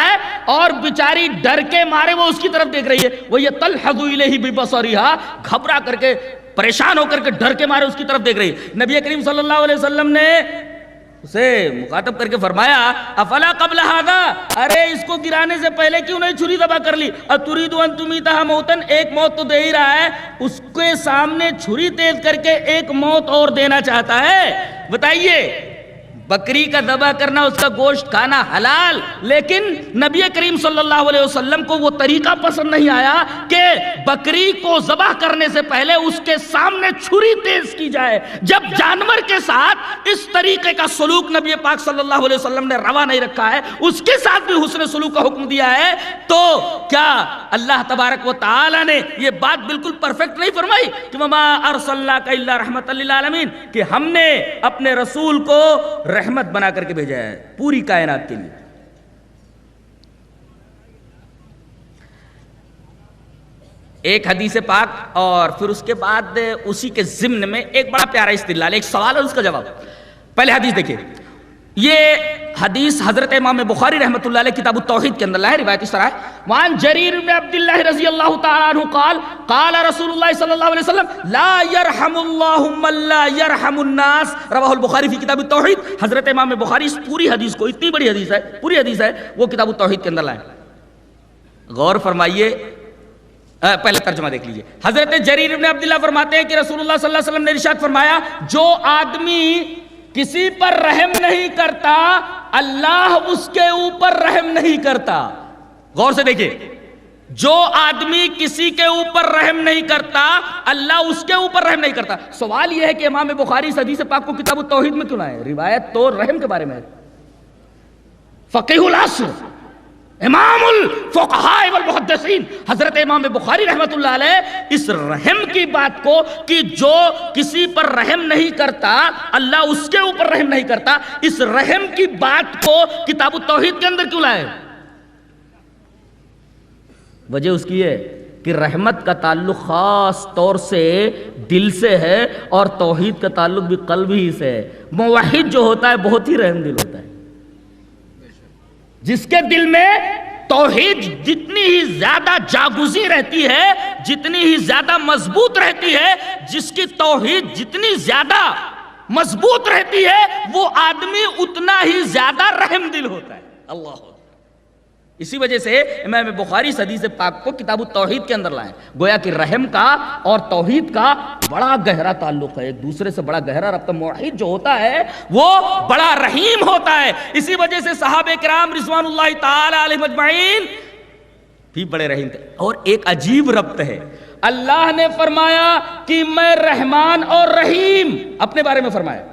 ہے اور بیچاری ڈر کے مارے وہ اس کی طرف دیکھ رہی ہے. وَهِيَ تَلْحَظُ إِلَيْهِ بِبَصَرِهَا، گھبرا کر کے پریشان ہو کر کے ڈر کے مارے اس کی طرف دیکھ رہی ہے. نبی کریم صلی اللہ علیہ وسلم نے اسے مخاطب کر کے فرمایا افلا قبل هذا، ارے اس کو گرانے سے پہلے کیوں نہیں چھری دبا کر لی؟ اتريد ان تميتها موتا، ایک موت تو دے ہی رہا ہے، اس کے سامنے چھری تیز کر کے ایک موت اور دینا چاہتا ہے. بتائیے بکری کا ذبح کرنا، اس کا گوشت کھانا حلال، لیکن نبی کریم صلی اللہ علیہ وسلم کو وہ طریقہ پسند نہیں آیا کہ بکری کو ذبح کرنے سے پہلے اس کے سامنے چھری تیز کی جائے۔ جب جانور کے ساتھ اس طریقے کا سلوک نبی پاک صلی اللہ علیہ وسلم نے روا نہیں رکھا ہے، اس کے ساتھ بھی حسن سلوک کا حکم دیا ہے، تو کیا اللہ تبارک و تعالی نے یہ بات بالکل پرفیکٹ نہیں فرمائی کہ وما ارسلناک الا رحمۃ للعالمین، کہ ہم نے اپنے رسول کو رحمت بنا کر کے بھیجا ہے پوری کائنات کے لیے۔ ایک حدیث پاک اور پھر اس کے بعد اسی کے ضمن میں ایک بڑا پیارا استدلال، ایک سوال اور اس کا جواب۔ پہلے حدیث دیکھیں، یہ حدیث حضرت امام بخاری رحمۃ اللہ علیہ کتاب التوحید کے اندر ہے، روایت اس طرح ہے، وعن جریر بن عبد اللہ رضی اللہ تعالی عنہ قال قال رسول اللہ صلی اللہ علیہ وسلم لا يرحم اللہ من لا يرحم الناس، رواہ البخاری فی کتاب التوحید۔ حضرت امام بخاری اس پوری حدیث کو، اتنی بڑی حدیث ہے، پوری حدیث ہے، وہ کتاب التوحید کے اندر لائے۔ غور فرمائیے، پہلے ترجمہ دیکھ لیجئے۔ حضرت جریر بن عبد اللہ فرماتے ہیں کہ رسول اللہ صلی اللہ علیہ وسلم نے ارشاد فرمایا، جو آدمی کسی پر رحم نہیں کرتا اللہ اس کے اوپر رحم نہیں کرتا۔ غور سے دیکھیں، جو آدمی کسی کے اوپر رحم نہیں کرتا اللہ اس کے اوپر رحم نہیں کرتا۔ سوال یہ ہے کہ امام بخاری اس حدیث پاک کو کتاب التوحید میں کیوں لائے؟ روایت تو رحم کے بارے میں ہے۔ فقیہ العصر، امام الفقہاء والمحدثین حضرت امام بخاری رحمت اللہ علیہ اس رحم کی بات کو کہ جو کسی پر رحم نہیں کرتا اللہ اس کے اوپر رحم نہیں کرتا، اس رحم کی بات کو کتاب التوحید کے اندر کیوں لائے؟ وجہ اس کی ہے کہ رحمت کا تعلق خاص طور سے دل سے ہے اور توحید کا تعلق بھی قلب ہی سے ہے۔ موحد جو ہوتا ہے بہت ہی رحم دل ہوتا ہے، جس کے دل میں توحید جتنی ہی زیادہ جاگزی رہتی ہے، جتنی ہی زیادہ مضبوط رہتی ہے، جس کی توحید جتنی زیادہ مضبوط رہتی ہے، وہ آدمی اتنا ہی زیادہ رحم دل ہوتا ہے۔ اللہ اکبر۔ اسی وجہ سے امام بخاری اس حدیث پاک کو کتاب التوحید کے اندر لائیں، گویا کہ رحم کا اور توحید کا بڑا گہرا تعلق ہے، ایک دوسرے سے بڑا گہرا رابطہ۔ موحد جو ہوتا ہے وہ بڑا رحیم ہوتا ہے، اسی وجہ سے صحابہ کرام رضوان اللہ تعالی علیہم اجمعین بھی بڑے رحیم تھے۔ اور ایک عجیب ربط ہے، اللہ نے فرمایا کہ میں رحمان اور رحیم، اپنے بارے میں فرمایا،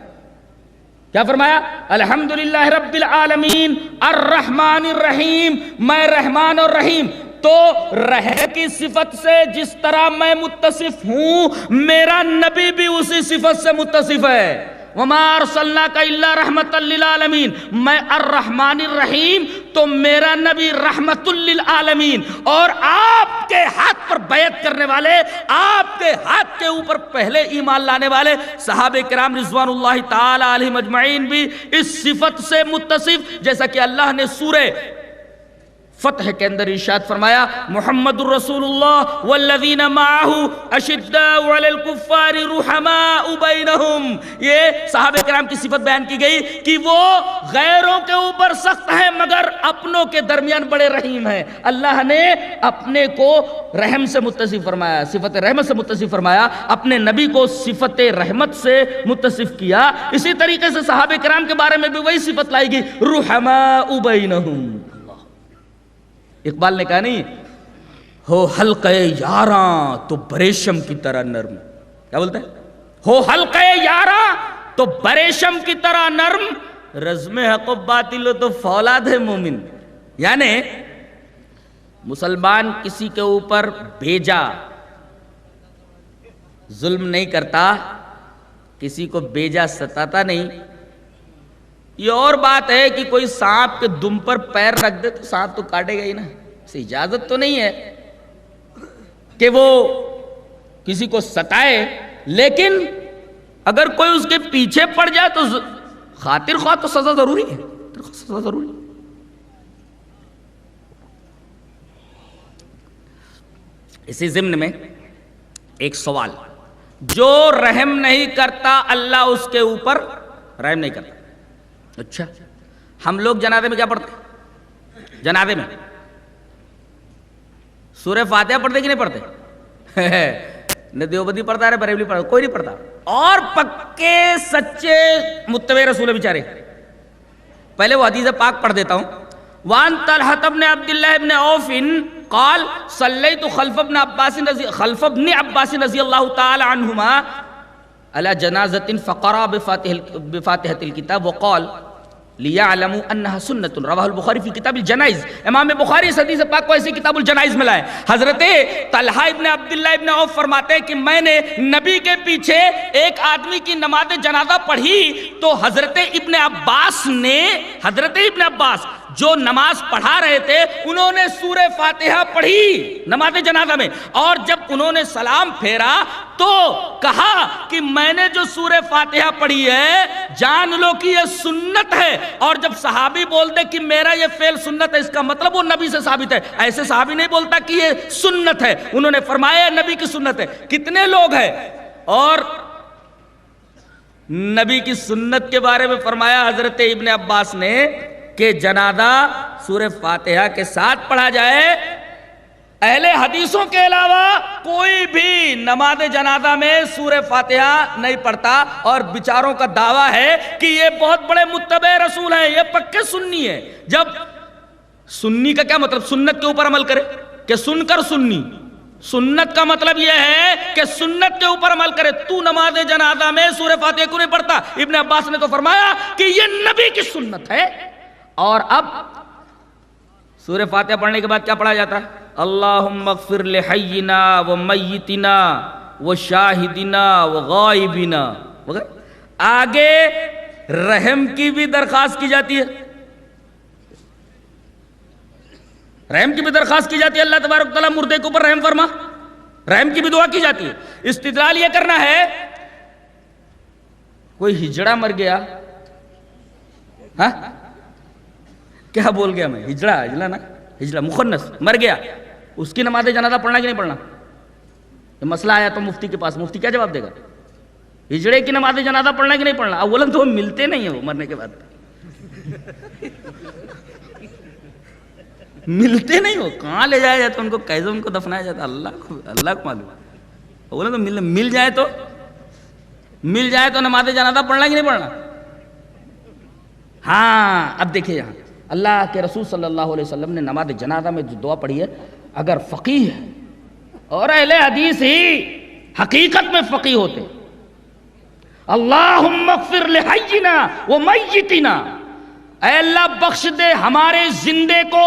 کیا فرمایا؟ الحمدللہ رب العالمین الرحمن الرحیم، میں رحمان اور رحیم۔ تو رحم کی صفت سے جس طرح میں متصف ہوں، میرا نبی بھی اسی صفت سے متصف ہے۔ وما ارسلناک الا رحمۃ للعالمین، میں الرحمن الرحیم تو میرا نبی رحمت للعالمین۔ اور آپ کے ہاتھ پر بیعت کرنے والے، آپ کے ہاتھ کے اوپر پہلے ایمان لانے والے صحابہ کرام رضوان اللہ تعالی علیہم اجمعین بھی اس صفت سے متصف، جیسا کہ اللہ نے سورہ فتح کے اندر ارشاد فرمایا، محمد الرسول اللہ والذین معہ اشداء علی الکفار رحماء بینہم۔ یہ صحابہ کرام کی صفت بیان کی گئی کہ وہ غیروں کے اوپر سخت ہیں مگر اپنوں کے درمیان بڑے رحیم ہیں۔ اللہ نے اپنے کو رحم سے متصف فرمایا، صفت رحمت سے متصف فرمایا، اپنے نبی کو صفت رحمت سے متصف کیا۔ اسی طریقے سے صحابہ کرام کے بارے میں بھی وہی صفت لائی گئی، رحماء بینہم۔ اقبال نے کہا نہیں، ہو حلقہ یاراں تو بریشم کی طرح نرم، کیا بولتا ہے؟ ہو حلقہ یاراں تو بریشم کی طرح نرم، رزم حق و باطل تو فولاد ہے مومن۔ یعنی مسلمان کسی کے اوپر بیجا ظلم نہیں کرتا، کسی کو بیجا ستاتا نہیں۔ یہ اور بات ہے کہ کوئی سانپ کے دم پر پیر رکھ دے تو سانپ تو کاٹے گا ہی نا، اسے اجازت تو نہیں ہے کہ وہ کسی کو ستائے، لیکن اگر کوئی اس کے پیچھے پڑ جائے تو خاطر خواہ تو سزا ضروری ہے، سزا ضروری ہے۔ اسی ضمن میں ایک سوال، جو رحم نہیں کرتا اللہ اس کے اوپر رحم نہیں کرتا۔ اچھا، ہم لوگ جنازے میں کیا پڑھتے ہیں؟ جنازے میں سورہ فاتحہ پڑھتے کہ نہیں پڑھتے؟ نہ دیوبندی پڑھتا ہے، بریلوی پڑھتا، کوئی نہیں پڑھتا۔ اور پکے سچے متبع رسول بیچارے پہلے وہ حدیث پاک پڑھ دیتا ہوں. وان طلحة بن عبد الله بن عوف قال صليت خلف ابن عباس رضي الله تعالى عنهما على جنازة فقرأ بفاتحة الكتاب وقال لِيَعْلَمُوا أَنَّهَا سُنَّةٌ رواہ البخاری فی کتاب الجنائز. امام بخاری اس حدیث پاک کو ایسی کتاب الجنائز میں لائے. حضرت طلحہ ابن عبداللہ ابن عوف فرماتے ہیں کہ میں نے نبی کے پیچھے ایک آدمی کی نماز جنازہ پڑھی تو حضرت ابن عباس جو نماز پڑھا رہے تھے انہوں نے سورہ فاتحہ پڑھی نماز جنازہ میں، اور جب انہوں نے سلام پھیرا تو کہا کہ میں نے جو سورہ فاتحہ پڑھی ہے جان لو کہ یہ سنت ہے. اور جب صحابی بولتے کہ میرا یہ فعل سنت ہے، اس کا مطلب وہ نبی سے ثابت ہے. ایسے صحابی نہیں بولتا کہ یہ سنت ہے، انہوں نے فرمایا نبی کی سنت ہے. کتنے لوگ ہیں اور نبی کی سنت کے بارے میں فرمایا حضرت ابن عباس نے کہ جنازہ سورہ فاتحہ کے ساتھ پڑھا جائے. اہل حدیثوں کے علاوہ کوئی بھی نماز جنازہ میں سورہ فاتحہ نہیں پڑھتا، اور بیچاروں کا دعویٰ ہے کہ یہ بہت بڑے متبع رسول ہیں، یہ پکے سنی ہے. جب سنی کا کیا مطلب؟ سنت کے اوپر عمل کرے کہ سن کر سنی. سنت کا مطلب یہ ہے کہ سنت کے اوپر عمل کرے. تو نماز جنازہ میں سورہ فاتحہ کیوں نہیں پڑھتا؟ ابن عباس نے تو فرمایا کہ یہ نبی کی سنت ہے. اور اب سورہ فاتحہ پڑھنے کے بعد کیا پڑھا جاتا ہے؟ اللہم اغفر لحینا و میتنا و شاہدنا و غائبنا وغیرہ. آگے رحم کی بھی درخواست کی جاتی ہے، رحم کی بھی درخواست کی جاتی ہے. اللہ تبارک تعالیٰ مردے کے اوپر رحم فرما، رحم کی بھی دعا کی جاتی ہے. استدلال یہ کرنا ہے کوئی ہجڑا مر گیا، ہاں کیا بول گیا میں؟ ہجڑا نا، ہجڑا مخنث مر گیا، اس کی نماز جنازہ پڑھنا کہ نہیں پڑھنا؟ یہ مسئلہ آیا تو مفتی کے پاس، مفتی کیا جواب دے گا؟ ہجڑے کی نماز جنازہ پڑھنا کہ نہیں پڑھنا؟ اولاً تو ملتے نہیں ہیں وہ مرنے کے بعد، ملتے نہیں ہو. کہاں لے جایا جاتا ان کو؟ کیسے ان کو دفنایا جاتا؟ اللہ کو معلوم. اولاً تو مل جائے تو نماز جنازہ پڑھنا کہ نہیں پڑھنا؟ ہاں اب دیکھیں یہاں اللہ کے رسول صلی اللہ علیہ وسلم نے نماز جنازہ میں جو دعا پڑھی ہے، اگر فقیہ ہے اور اہل حدیث ہی حقیقت میں فقیہ ہوتے، اللہم اغفر لحینا و میتنا، اے اللہ بخش دے ہمارے زندے کو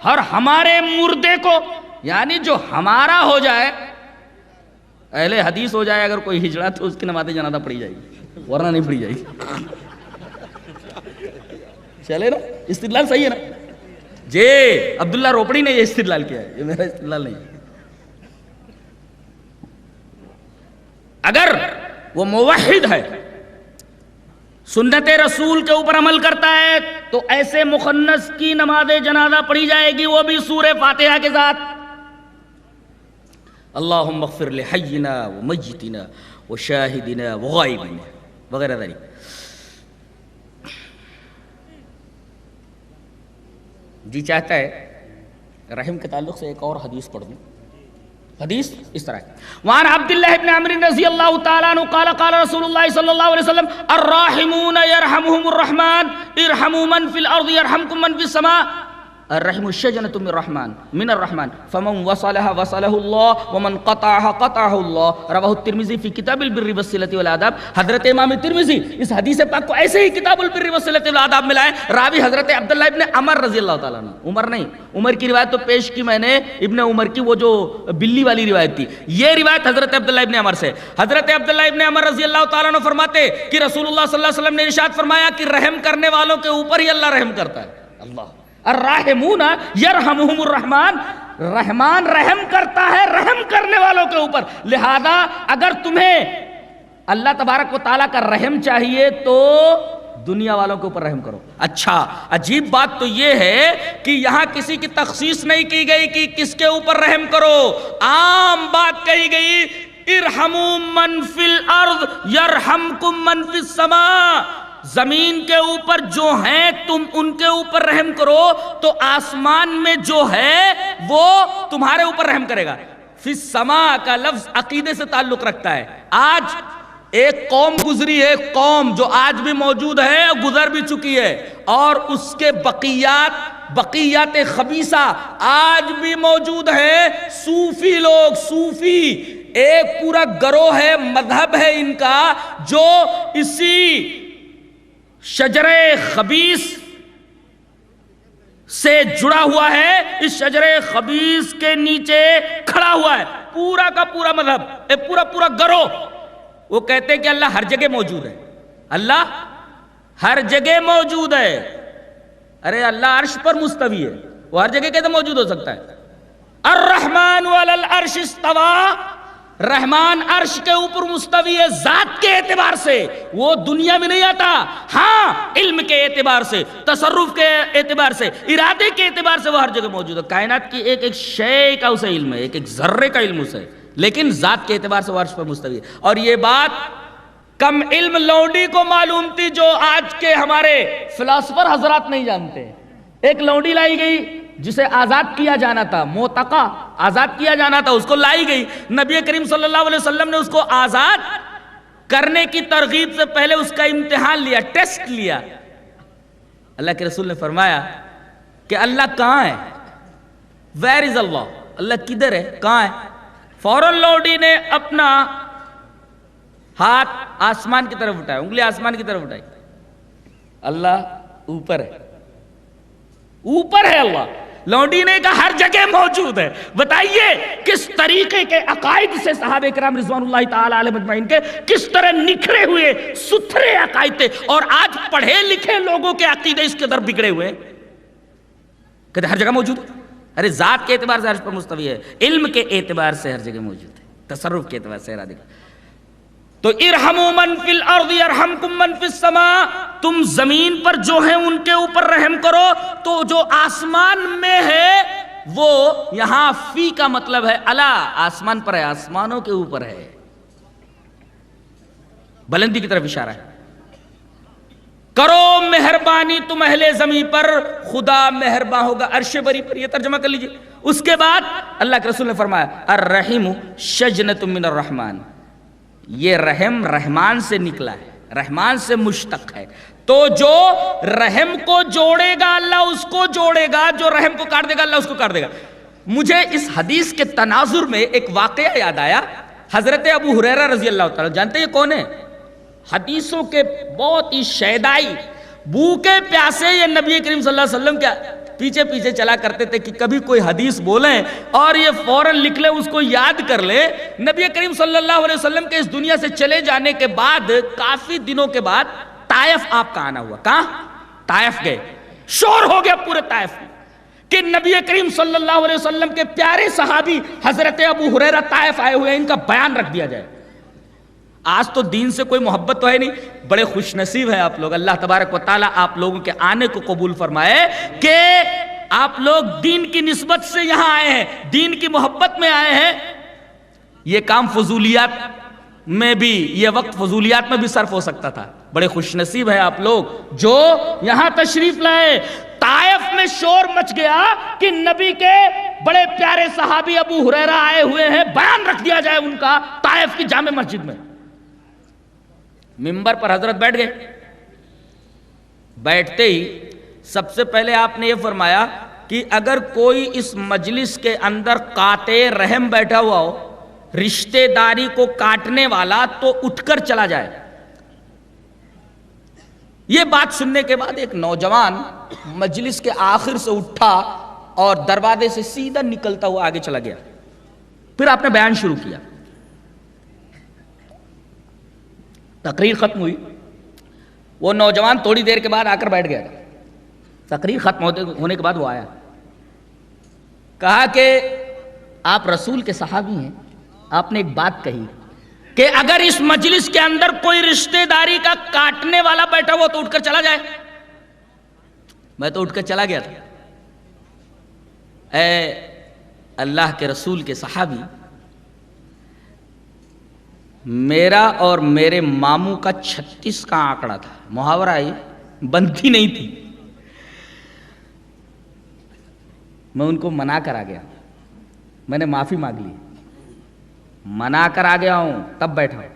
اور ہمارے مردے کو، یعنی جو ہمارا ہو جائے اہل حدیث ہو جائے اگر کوئی ہجڑا تو اس کی نماز جنازہ پڑھی جائے گی، ورنہ نہیں پڑھی جائے گی. چلے نا؟ استدلال صحیح ہے نا جی؟ عبداللہ روپڑی نے یہ استدلال کیا ہے، یہ میرا استدلال نہیں. اگر وہ موحد ہے، سنت رسول کے اوپر عمل کرتا ہے، تو ایسے مخنث کی نماز جنازہ پڑھی جائے گی، وہ بھی سورہ فاتحہ کے ساتھ. اللہم اغفر لحینا و میتنا و شاہدنا و غائبنا وغیرہ ذلك. جی چاہتا ہے رحم کے تعلق سے ایک اور حدیث پڑھ دوں. حدیث اس طرح ہے. وعن عبداللہ ابن عمرو رضی اللہ تعالیٰ عنہ قال قال رسول اللہ صلی اللہ علیہ وسلم الراحمون يرحمهم الرحمن ارحموا من في الارض يرحمكم من في السماء الرحم الشجنة من الرحمن فمن وصلها وصله الله ومن قطعها قطعه الله رواہ الترمذی فی کتاب البر والصلة والآداب. حضرت امام ترمذی اس حدیث پاک کو ایسے ہی کتاب البر والصلة والآداب میں لائے. راوی حضرت عبداللہ ابن عمر رضی اللہ تعالیٰ عنہ، عمر نہیں، عمر کی روایت تو پیش کی میں نے، ابن عمر کی وہ جو بلی والی روایت تھی، یہ روایت حضرت عبداللہ ابن عمر سے. حضرت عبداللہ ابن عمر رضی اللہ تعالیٰ عنہ فرماتے کہ رسول اللہ صلی اللہ علیہ وسلم نے ارشاد فرمایا کہ رحم کرنے والوں کے اوپر ہی اللہ رحم کرتا ہے. اللہ الراحمون یرحمہم الرحمن، رحمان رحم کرتا ہے رحم کرنے والوں کے اوپر. لہذا اگر تمہیں اللہ تبارک و تعالیٰ کا رحم چاہیے تو دنیا والوں کے اوپر رحم کرو. اچھا عجیب بات تو یہ ہے کہ یہاں کسی کی تخصیص نہیں کی گئی کہ کس کے اوپر رحم کرو، عام بات کہی گئی ارحموا من فی الارض یرحمکم من فی السماء. زمین کے اوپر جو ہیں تم ان کے اوپر رحم کرو تو آسمان میں جو ہے وہ تمہارے اوپر رحم کرے گا. فی السماء کا لفظ عقیدے سے تعلق رکھتا ہے. آج ایک قوم گزری ہے، ایک قوم جو آج بھی موجود ہے اور گزر بھی چکی ہے، اور اس کے بقیات خبیثہ آج بھی موجود ہے۔ صوفی لوگ، صوفی ایک پورا گروہ ہے، مذہب ہے ان کا، جو اسی شجرے خبیث سے جڑا ہوا ہے، اس شجرے خبیث کے نیچے کھڑا ہوا ہے، پورا کا پورا مذہب، ایک پورا گروہ۔ وہ کہتے ہیں کہ اللہ ہر جگہ موجود ہے، اللہ ہر جگہ موجود ہے۔ ارے اللہ عرش پر مستوی ہے، وہ ہر جگہ کیسے موجود ہو سکتا ہے؟ الرحمن علی العرش استویٰ، رحمان عرش کے اوپر مستوی ہے ذات کے اعتبار سے، وہ دنیا میں نہیں آتا، ہاں علم کے اعتبار سے، تصرف کے اعتبار سے، ارادے کے اعتبار سے وہ ہر جگہ موجود ہے۔ کائنات کی ایک شے کا اسے علم ہے، ایک ذرے کا علم اسے، لیکن ذات کے اعتبار سے وہ عرش پر مستوی ہے۔ اور یہ بات کم علم لونڈی کو معلوم تھی، جو آج کے ہمارے فلاسفر حضرات نہیں جانتے۔ ایک لونڈی لائی گئی جسے آزاد کیا جانا تھا، موتقا آزاد کیا جانا تھا، اس کو لائی گئی، نبی کریم صلی اللہ علیہ وسلم نے اس کو آزاد کرنے کی ترغیب سے پہلے اس کا امتحان لیا، ٹیسٹ لیا۔ اللہ کے رسول نے فرمایا کہ اللہ کہاں ہے؟ ویئر از اللہ؟ اللہ کدھر ہے، کہاں ہے؟ فوراً لونڈی نے اپنا ہاتھ آسمان کی طرف اٹھایا، انگلی آسمان کی طرف اٹھائی، اللہ اوپر ہے، اوپر ہے اللہ۔ لونڈی نے کہا ہر جگہ موجود ہے۔ بتائیے کس طریقے کے عقائد سے صحابہ کرام رضوان اللہ تعالی علیہم اجمعین کے کس طرح نکھرے ہوئے ستھرے عقائد تھے، اور آج پڑھے لکھے لوگوں کے عقیدے اس کے در بگڑے ہوئے، کہتے ہر جگہ موجود ہے۔ ارے ذات کے اعتبار سے عرش پر مستوی ہے، علم کے اعتبار سے ہر جگہ موجود ہے، تصرف کے اعتبار سے ارادے کا۔ تو ارحموا من فی الارض یرحمکم من فی السماء، تم زمین پر جو ہیں ان کے اوپر رحم کرو، تو جو آسمان میں ہے وہ، یہاں فی کا مطلب ہے اعلی، آسمان پر ہے، آسمانوں کے اوپر ہے، بلندی کی طرف اشارہ ہے۔ کرو مہربانی تم اہل زمین پر، خدا مہربان ہوگا عرش بری پر، یہ ترجمہ کر لیجئے۔ اس کے بعد اللہ کے رسول نے فرمایا الرحیم شجنۃ من الرحمن، یہ رحم رحمان سے نکلا ہے، رحمان سے مشتق ہے، تو جو رحم کو جوڑے گا اللہ اس کو جوڑے گا، جو رحم کو کاٹ دے گا اللہ اس کو کاٹ دے گا۔ مجھے اس حدیث کے تناظر میں ایک واقعہ یاد آیا، حضرت ابو ہریرہ رضی اللہ تعالیٰ، جانتے ہیں یہ کون ہے؟ حدیثوں کے بہت ہی شیدائی، بھوکے پیاسے یہ نبی کریم صلی اللہ علیہ وسلم کے پیچھے پیچھے چلا کرتے تھے کہ کبھی کوئی حدیث بولیں اور یہ فوراً لکھ لیں، اس کو یاد کر لیں۔ نبی کریم صلی اللہ علیہ وسلم کے اس دنیا سے چلے جانے کے بعد کافی دنوں کے بعد طائف آپ کا آنا ہوا۔ کہاں؟ طائف گئے، شور ہو گیا پورے طائف میں کہ نبی کریم صلی اللہ علیہ وسلم کے پیارے صحابی حضرت ابو ہریرہ طائف آئے ہوئے ہیں، ان کا بیان رکھ دیا جائے۔ آج تو دین سے کوئی محبت تو ہے نہیں، بڑے خوش نصیب ہیں آپ لوگ، اللہ تبارک و تعالیٰ آپ لوگوں کے آنے کو قبول فرمائے کہ آپ لوگ دین کی نسبت سے یہاں آئے ہیں، دین کی محبت میں آئے ہیں۔ یہ کام فضولیات میں بھی، یہ وقت فضولیات میں بھی صرف ہو سکتا تھا، بڑے خوش نصیب ہیں آپ لوگ جو یہاں تشریف لائے۔ طائف میں شور مچ گیا کہ نبی کے بڑے پیارے صحابی ابو ہریرہ آئے ہوئے ہیں، بیان رکھ دیا جائے ان کا طائف کی جامع مسجد میں۔ منبر پر حضرت بیٹھ گئے، بیٹھتے ہی سب سے پہلے آپ نے یہ فرمایا کہ اگر کوئی اس مجلس کے اندر قاطع رحم بیٹھا ہوا ہو، رشتہ داری کو کاٹنے والا، تو اٹھ کر چلا جائے۔ یہ بات سننے کے بعد ایک نوجوان مجلس کے آخر سے اٹھا اور دروازے سے سیدھا نکلتا ہوا آگے چلا گیا۔ پھر آپ نے بیان شروع کیا، تقریر ختم ہوئی، وہ نوجوان تھوڑی دیر کے بعد آ کر بیٹھ گیا۔ تقریر ختم ہونے کے بعد وہ آیا، کہا کہ آپ رسول کے صحابی ہیں، آپ نے ایک بات کہی کہ اگر اس مجلس کے اندر کوئی رشتہ داری کا کاٹنے والا بیٹھا ہوا تو اٹھ کر چلا جائے۔ میں تو اٹھ کر چلا گیا تھا۔ اے اللہ کے رسول کے صحابی، میرا اور میرے ماموں کا 36 کا آنکڑا تھا، محاورہ یہ بنتی نہیں تھی۔ میں ان کو منا کر آ گیا، میں نے معافی مانگ لی، منا کر آ گیا ہوں تب بیٹھا ہوں۔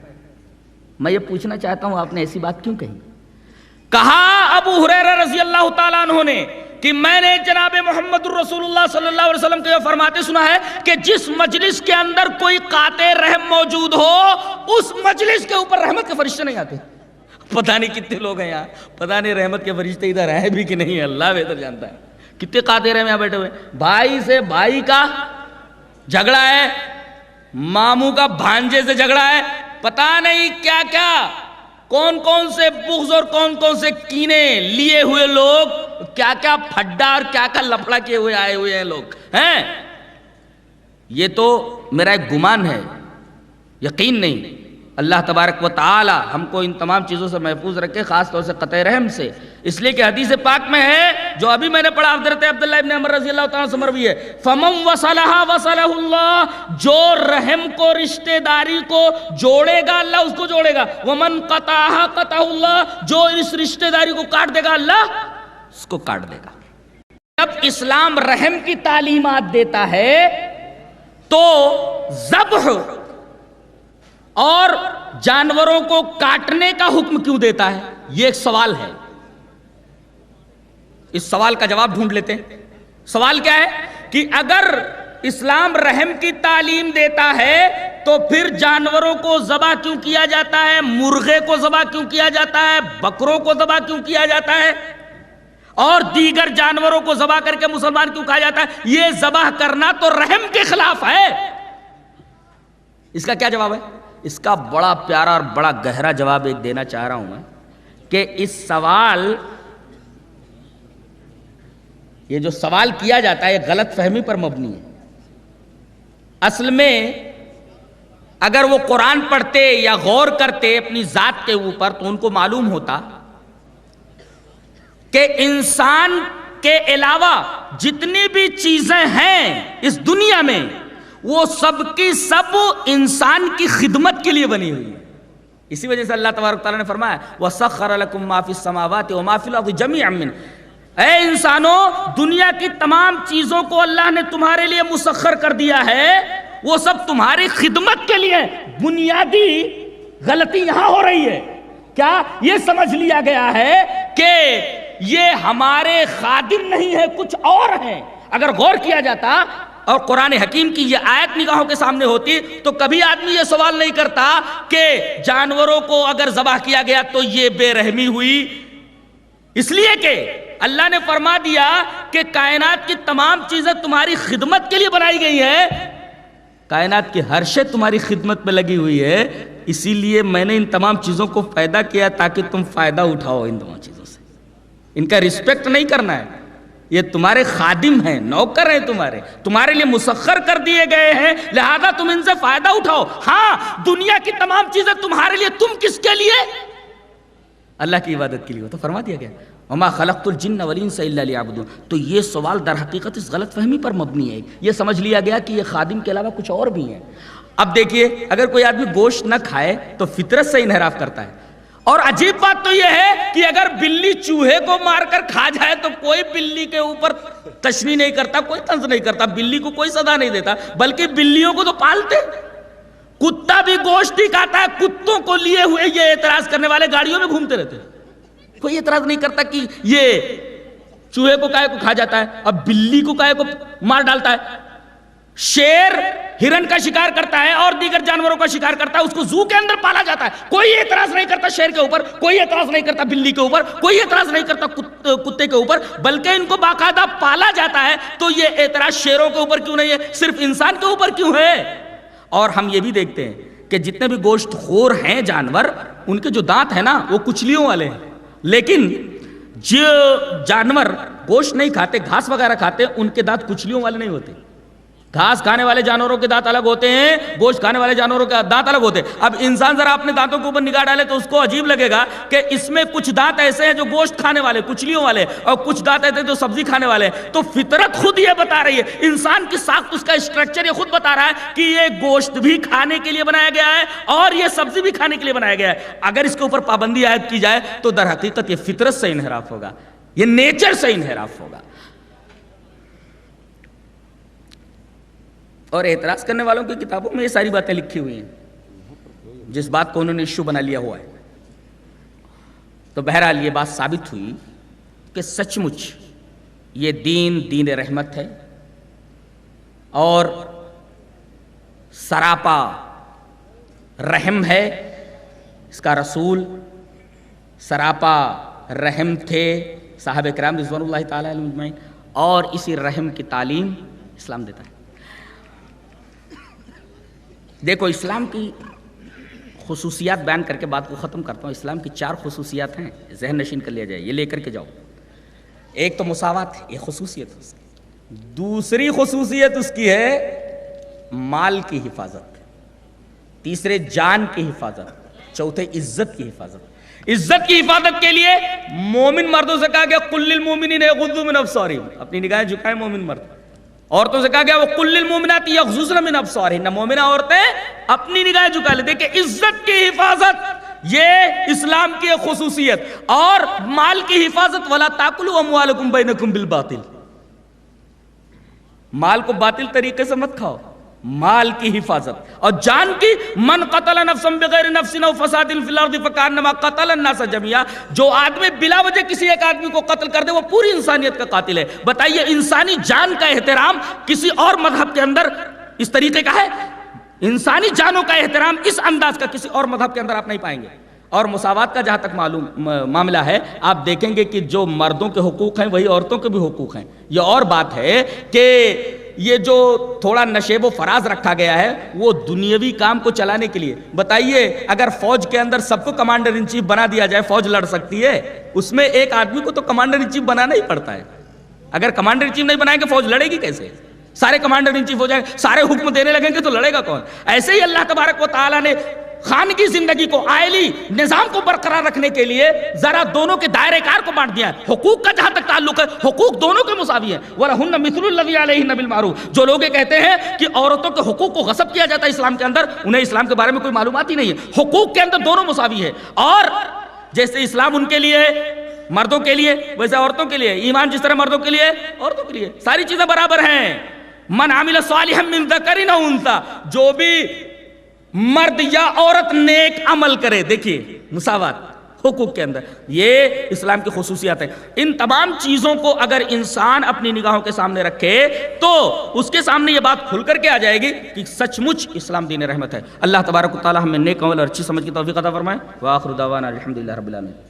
میں یہ پوچھنا چاہتا ہوں آپ نے ایسی بات کیوں کہی؟ کہا ابو ہریرہ رضی اللہ تعالیٰ عنہ نے کہ میں نے جناب محمد الرسول اللہ صلی اللہ علیہ وسلم کو یہ فرماتے سنا ہے کہ جس مجلس کے اندر کوئی قاطع رحم موجود ہو اس مجلس کے اوپر رحمت کے فرشتے نہیں آتے. پتہ نہیں کتنے لوگ ہیں یہاں, پتہ نہیں رحمت کے فرشتے ادھر ہیں بھی کہ نہیں, اللہ بہتر جانتا ہے. کتنے قاطع رحم یہاں بیٹھے ہوئے, بھائی سے بھائی کا جھگڑا ہے, ماموں کا بھانجے سے جھگڑا ہے, پتہ نہیں کیا کیا, کون کون سے بغض اور کون کون سے کینے لیے ہوئے لوگ, کیا کیا پھڈا اور کیا کیا لفڑا کیے ہوئے آئے ہوئے ہیں لوگ ہیں. یہ تو میرا ایک گمان ہے, یقین نہیں. اللہ تبارک و تعالی ہم کو ان تمام چیزوں سے محفوظ رکھے, خاص طور سے قطع رحم سے. اس لیے کہ حدیث پاک میں ہے جو ابھی میں نے پڑھا حضرت عبداللہ ابن عمر رضی اللہ تعالیٰ سے مروی ہے, فَمَن وَصَلَهَا وَصَلَهُ اللَّهُ, جو رحم کو رشتہ داری کو جوڑے گا اللہ اس کو جوڑے گا. وَمَن قَطَعَهَا قَطَعَهُ اللَّهُ, جو اس رشتہ داری کو کاٹ دے گا اللہ اس کو کاٹ دے گا. جب اسلام رحم کی تعلیمات دیتا ہے تو ذبح اور جانوروں کو کاٹنے کا حکم کیوں دیتا ہے؟ یہ ایک سوال ہے. اس سوال کا جواب ڈھونڈ لیتے ہیں. سوال کیا ہے کہ اگر اسلام رحم کی تعلیم دیتا ہے تو پھر جانوروں کو ذبح کیوں کیا جاتا ہے, مرغے کو ذبح کیوں کیا جاتا ہے, بکروں کو ذبح کیوں کیا جاتا ہے, اور دیگر جانوروں کو ذبح کر کے مسلمان کیوں کہا جاتا ہے؟ یہ ذبح کرنا تو رحم کے خلاف ہے. اس کا کیا جواب ہے؟ اس کا بڑا پیارا اور بڑا گہرا جواب ایک دینا چاہ رہا ہوں میں کہ اس سوال, یہ جو سوال کیا جاتا ہے یہ غلط فہمی پر مبنی ہے. اصل میں اگر وہ قرآن پڑھتے یا غور کرتے اپنی ذات کے اوپر تو ان کو معلوم ہوتا کہ انسان کے علاوہ جتنی بھی چیزیں ہیں اس دنیا میں وہ سب کی سب انسان کی خدمت کے لیے بنی ہوئی ہے. اسی وجہ سے اللہ تبارک تعالیٰ نے فرمایا وَسَخَّرَ لَكُم مَّا فِي السَّمَاوَاتِ وَمَا فِي الْأَرْضِ جَمِيعًا مِّنْهُ, اے انسانوں دنیا کی تمام چیزوں کو اللہ نے تمہارے لیے مسخر کر دیا ہے, وہ سب تمہاری خدمت کے لیے. بنیادی غلطی یہاں ہو رہی ہے, کیا یہ سمجھ لیا گیا ہے کہ یہ ہمارے خادم نہیں ہے, کچھ اور ہیں. اگر غور کیا جاتا اور قرآن حکیم کی یہ آیت نگاہوں کے سامنے ہوتی تو کبھی آدمی یہ سوال نہیں کرتا کہ جانوروں کو اگر ذبح کیا گیا تو یہ بے رحمی ہوئی. اس لیے کہ اللہ نے فرما دیا کہ کائنات کی تمام چیزیں تمہاری خدمت کے لیے بنائی گئی ہے, کائنات کی ہر شے تمہاری خدمت میں لگی ہوئی ہے, اسی لیے میں نے ان تمام چیزوں کو پیدا کیا تاکہ تم فائدہ اٹھاؤ ان تمام چیزوں سے. ان کا رسپیکٹ نہیں کرنا ہے, یہ تمہارے خادم ہیں, نوکر ہیں, تمہارے لیے مسخر کر دیے گئے ہیں, لہذا تم ان سے فائدہ اٹھاؤ. ہاں دنیا کی تمام چیزیں تمہارے لیے, تم کس کے لیے؟ اللہ کی عبادت کے لیے. تو فرما دیا گیا وما خلقت الجن والانس الا ليعبدون. تو یہ سوال در حقیقت اس غلط فہمی پر مبنی ہے. یہ سمجھ لیا گیا کہ یہ خادم کے علاوہ کچھ اور بھی ہیں. اب دیکھیے اگر کوئی آدمی گوشت نہ کھائے تو فطرت سے انحراف کرتا ہے, اور عجیب بات تو یہ ہے کہ اگر بلی چوہے کو مار کر کھا جائے تو کوئی بلی کے اوپر تشریح نہیں کرتا, کوئی طنز نہیں کرتا, بلی کو کوئی سزا نہیں دیتا, بلکہ بلیوں کو تو پالتے. کتا بھی گوشت ہی کھاتا ہے, کتوں کو لیے ہوئے یہ اعتراض کرنے والے گاڑیوں میں گھومتے رہتے ہیں. کوئی اعتراض نہیں کرتا کہ یہ چوہے کو کائے کو کھا جاتا ہے, اب بلی کو کائے کو مار ڈالتا ہے. شیر ہرن کا شکار کرتا ہے اور دیگر جانوروں کا شکار کرتا ہے, اس کو زو کے اندر پالا جاتا ہے. کوئی اعتراض نہیں کرتا شیر کے اوپر, کوئی اعتراض نہیں کرتا بلی کے اوپر, کوئی اعتراض نہیں کرتا کتے کے اوپر, بلکہ ان کو باقاعدہ پالا جاتا ہے. تو یہ اعتراض شیروں کے اوپر کیوں نہیں ہے, صرف انسان کے اوپر کیوں ہے؟ اور ہم یہ بھی دیکھتے ہیں کہ جتنے بھی گوشت خور ہیں جانور, ان کے جو دانت ہیں نا وہ کچلیوں والے ہیں, لیکن جو جانور گوشت نہیں کھاتے, گھاس وغیرہ کھاتے, ان کے دانت کچلیوں والے نہیں ہوتے. گھاس کھانے والے جانوروں کے دانت الگ ہوتے ہیں, گوشت کھانے والے جانوروں کے دانت الگ ہوتے ہیں. اب انسان ذرا اپنے دانتوں کے اوپر نگاہ ڈالے تو اس کو عجیب لگے گا کہ اس میں کچھ دانت ایسے ہیں جو گوشت کھانے والے, کچلیوں والے, اور کچھ دانت ایسے ہیں جو سبزی کھانے والے ہیں. تو فطرت خود یہ بتا رہی ہے, انسان کی ساخت, اس کا اسٹرکچر یہ خود بتا رہا ہے کہ یہ گوشت بھی کھانے کے لیے بنایا گیا ہے اور یہ سبزی بھی کھانے کے لیے بنایا گیا ہے. اگر اس کے اوپر پابندی عائد کی جائے تو در حقیقت یہ فطرت سے انحراف ہوگا, یہ نیچر سے انحراف ہوگا. اور اعتراض کرنے والوں کی کتابوں میں یہ ساری باتیں لکھی ہوئی ہیں. جس بات کو انہوں نے ایشو بنا لیا ہوا ہے. تو بہرحال یہ بات ثابت ہوئی کہ سچ مچ یہ دین رحمت ہے اور سراپا رحم ہے. اس کا رسول سراپا رحم تھے صحابہ کرام رضوان اللہ تعالی علیہم اجمعین، اور اسی رحم کی تعلیم اسلام دیتا ہے. دیکھو اسلام کی خصوصیات بیان کر کے بات کو ختم کرتا ہوں. اسلام کی 4 خصوصیات ہیں، ذہن نشین کر لیا جائے، یہ لے کر کے جاؤ. ایک تو مساوات ہے، یہ خصوصیت اس کی. دوسری خصوصیت اس کی ہے مال کی حفاظت، تیسرے جان کی حفاظت، چوتھے عزت کی حفاظت. عزت کی حفاظت کے لیے مومن مردوں سے کہا گیا قل للمؤمنین یغضوا من ابصارہم، اپنی نگاہیں جھکائیں مومن مرد. عورتوں سے کہا گیا وقل للمؤمنات یغضضن من ابصارہن، مومنہ عورتیں اپنی نگاہیں جھکا لیں. دیکھیں عزت کی حفاظت یہ اسلام کی ایک خصوصیت، اور مال کی حفاظت ولا تاکلوا اموالکم بینکم بالباطل، مال کو باطل طریقے سے مت کھاؤ. مال کی حفاظت اور جان کی، من قتل نفسا بغیر نفس او فساد فی الارض فکانما قتل الناس جميعا، جو آدمی بلا وجہ کسی ایک آدمی کو قتل کر دے وہ پوری انسانیت کا قاتل ہے. بتائیے انسانی جان کا احترام کسی اور مذہب کے اندر اس طریقے کا ہے؟ انسانی جانوں کا احترام اس انداز کا کسی اور مذہب کے اندر آپ نہیں پائیں گے. اور مساوات کا جہاں تک معاملہ ہے، آپ دیکھیں گے کہ جو مردوں کے حقوق ہیں وہی عورتوں کے بھی حقوق ہیں. یہ اور بات ہے کہ یہ جو تھوڑا نشیب و فراز رکھا گیا ہے وہ دنیاوی کام کو چلانے کے لیے. بتائیے اگر فوج کے اندر سب کو کمانڈر ان چیف بنا دیا جائے، فوج لڑ سکتی ہے؟ اس میں ایک آدمی کو تو کمانڈر ان چیف بنانا ہی پڑتا ہے. اگر کمانڈر ان چیف نہیں بنائیں گے فوج لڑے گی کیسے؟ سارے کمانڈر ان چیف ہو جائیں، سارے حکم دینے لگیں گے تو لڑے گا کون؟ ایسے ہی اللہ تبارک و تعالیٰ نے خانگی زندگی کو، آئلی نظام کو برقرار رکھنے کے لیے ذرا دونوں کے دائرے کار کو بانٹ دیا ہے. حقوق کا جہاں تک تعلق ہے حقوق دونوں کے مساوی ہیں. وَلَهُنَّ مِثْلُ الَّذِي عَلَيْهِنَّ بِالْمَعْرُوفِ، جو لوگ یہ کہتے ہیں کہ عورتوں کے حقوق کو غصب کیا جاتا ہے اسلام کے اندر، انہیں اسلام کے بارے میں کوئی معلومات ہی نہیں ہے. حقوق کے اندر دونوں مساوی ہے، اور جیسے اسلام ان کے لیے مردوں کے لیے ویسے عورتوں کے لیے، ایمان جس طرح مردوں کے لیے عورتوں کے لیے، ساری چیزیں برابر ہیں. من عمل صالحا من ذکر او انثی، جو بھی مرد یا عورت نیک عمل کرے. دیکھیے مساوات حقوق کے اندر، یہ اسلام کی خصوصیات ہیں. ان تمام چیزوں کو اگر انسان اپنی نگاہوں کے سامنے رکھے تو اس کے سامنے یہ بات کھل کر کے آ جائے گی کہ سچ مچ اسلام دین رحمت ہے. اللہ تبارک و تعالی ہمیں نیک عمل اور اچھی سمجھ کی توفیق عطا فرمائے. وآخر دعوانا الحمدللہ رب العالمین.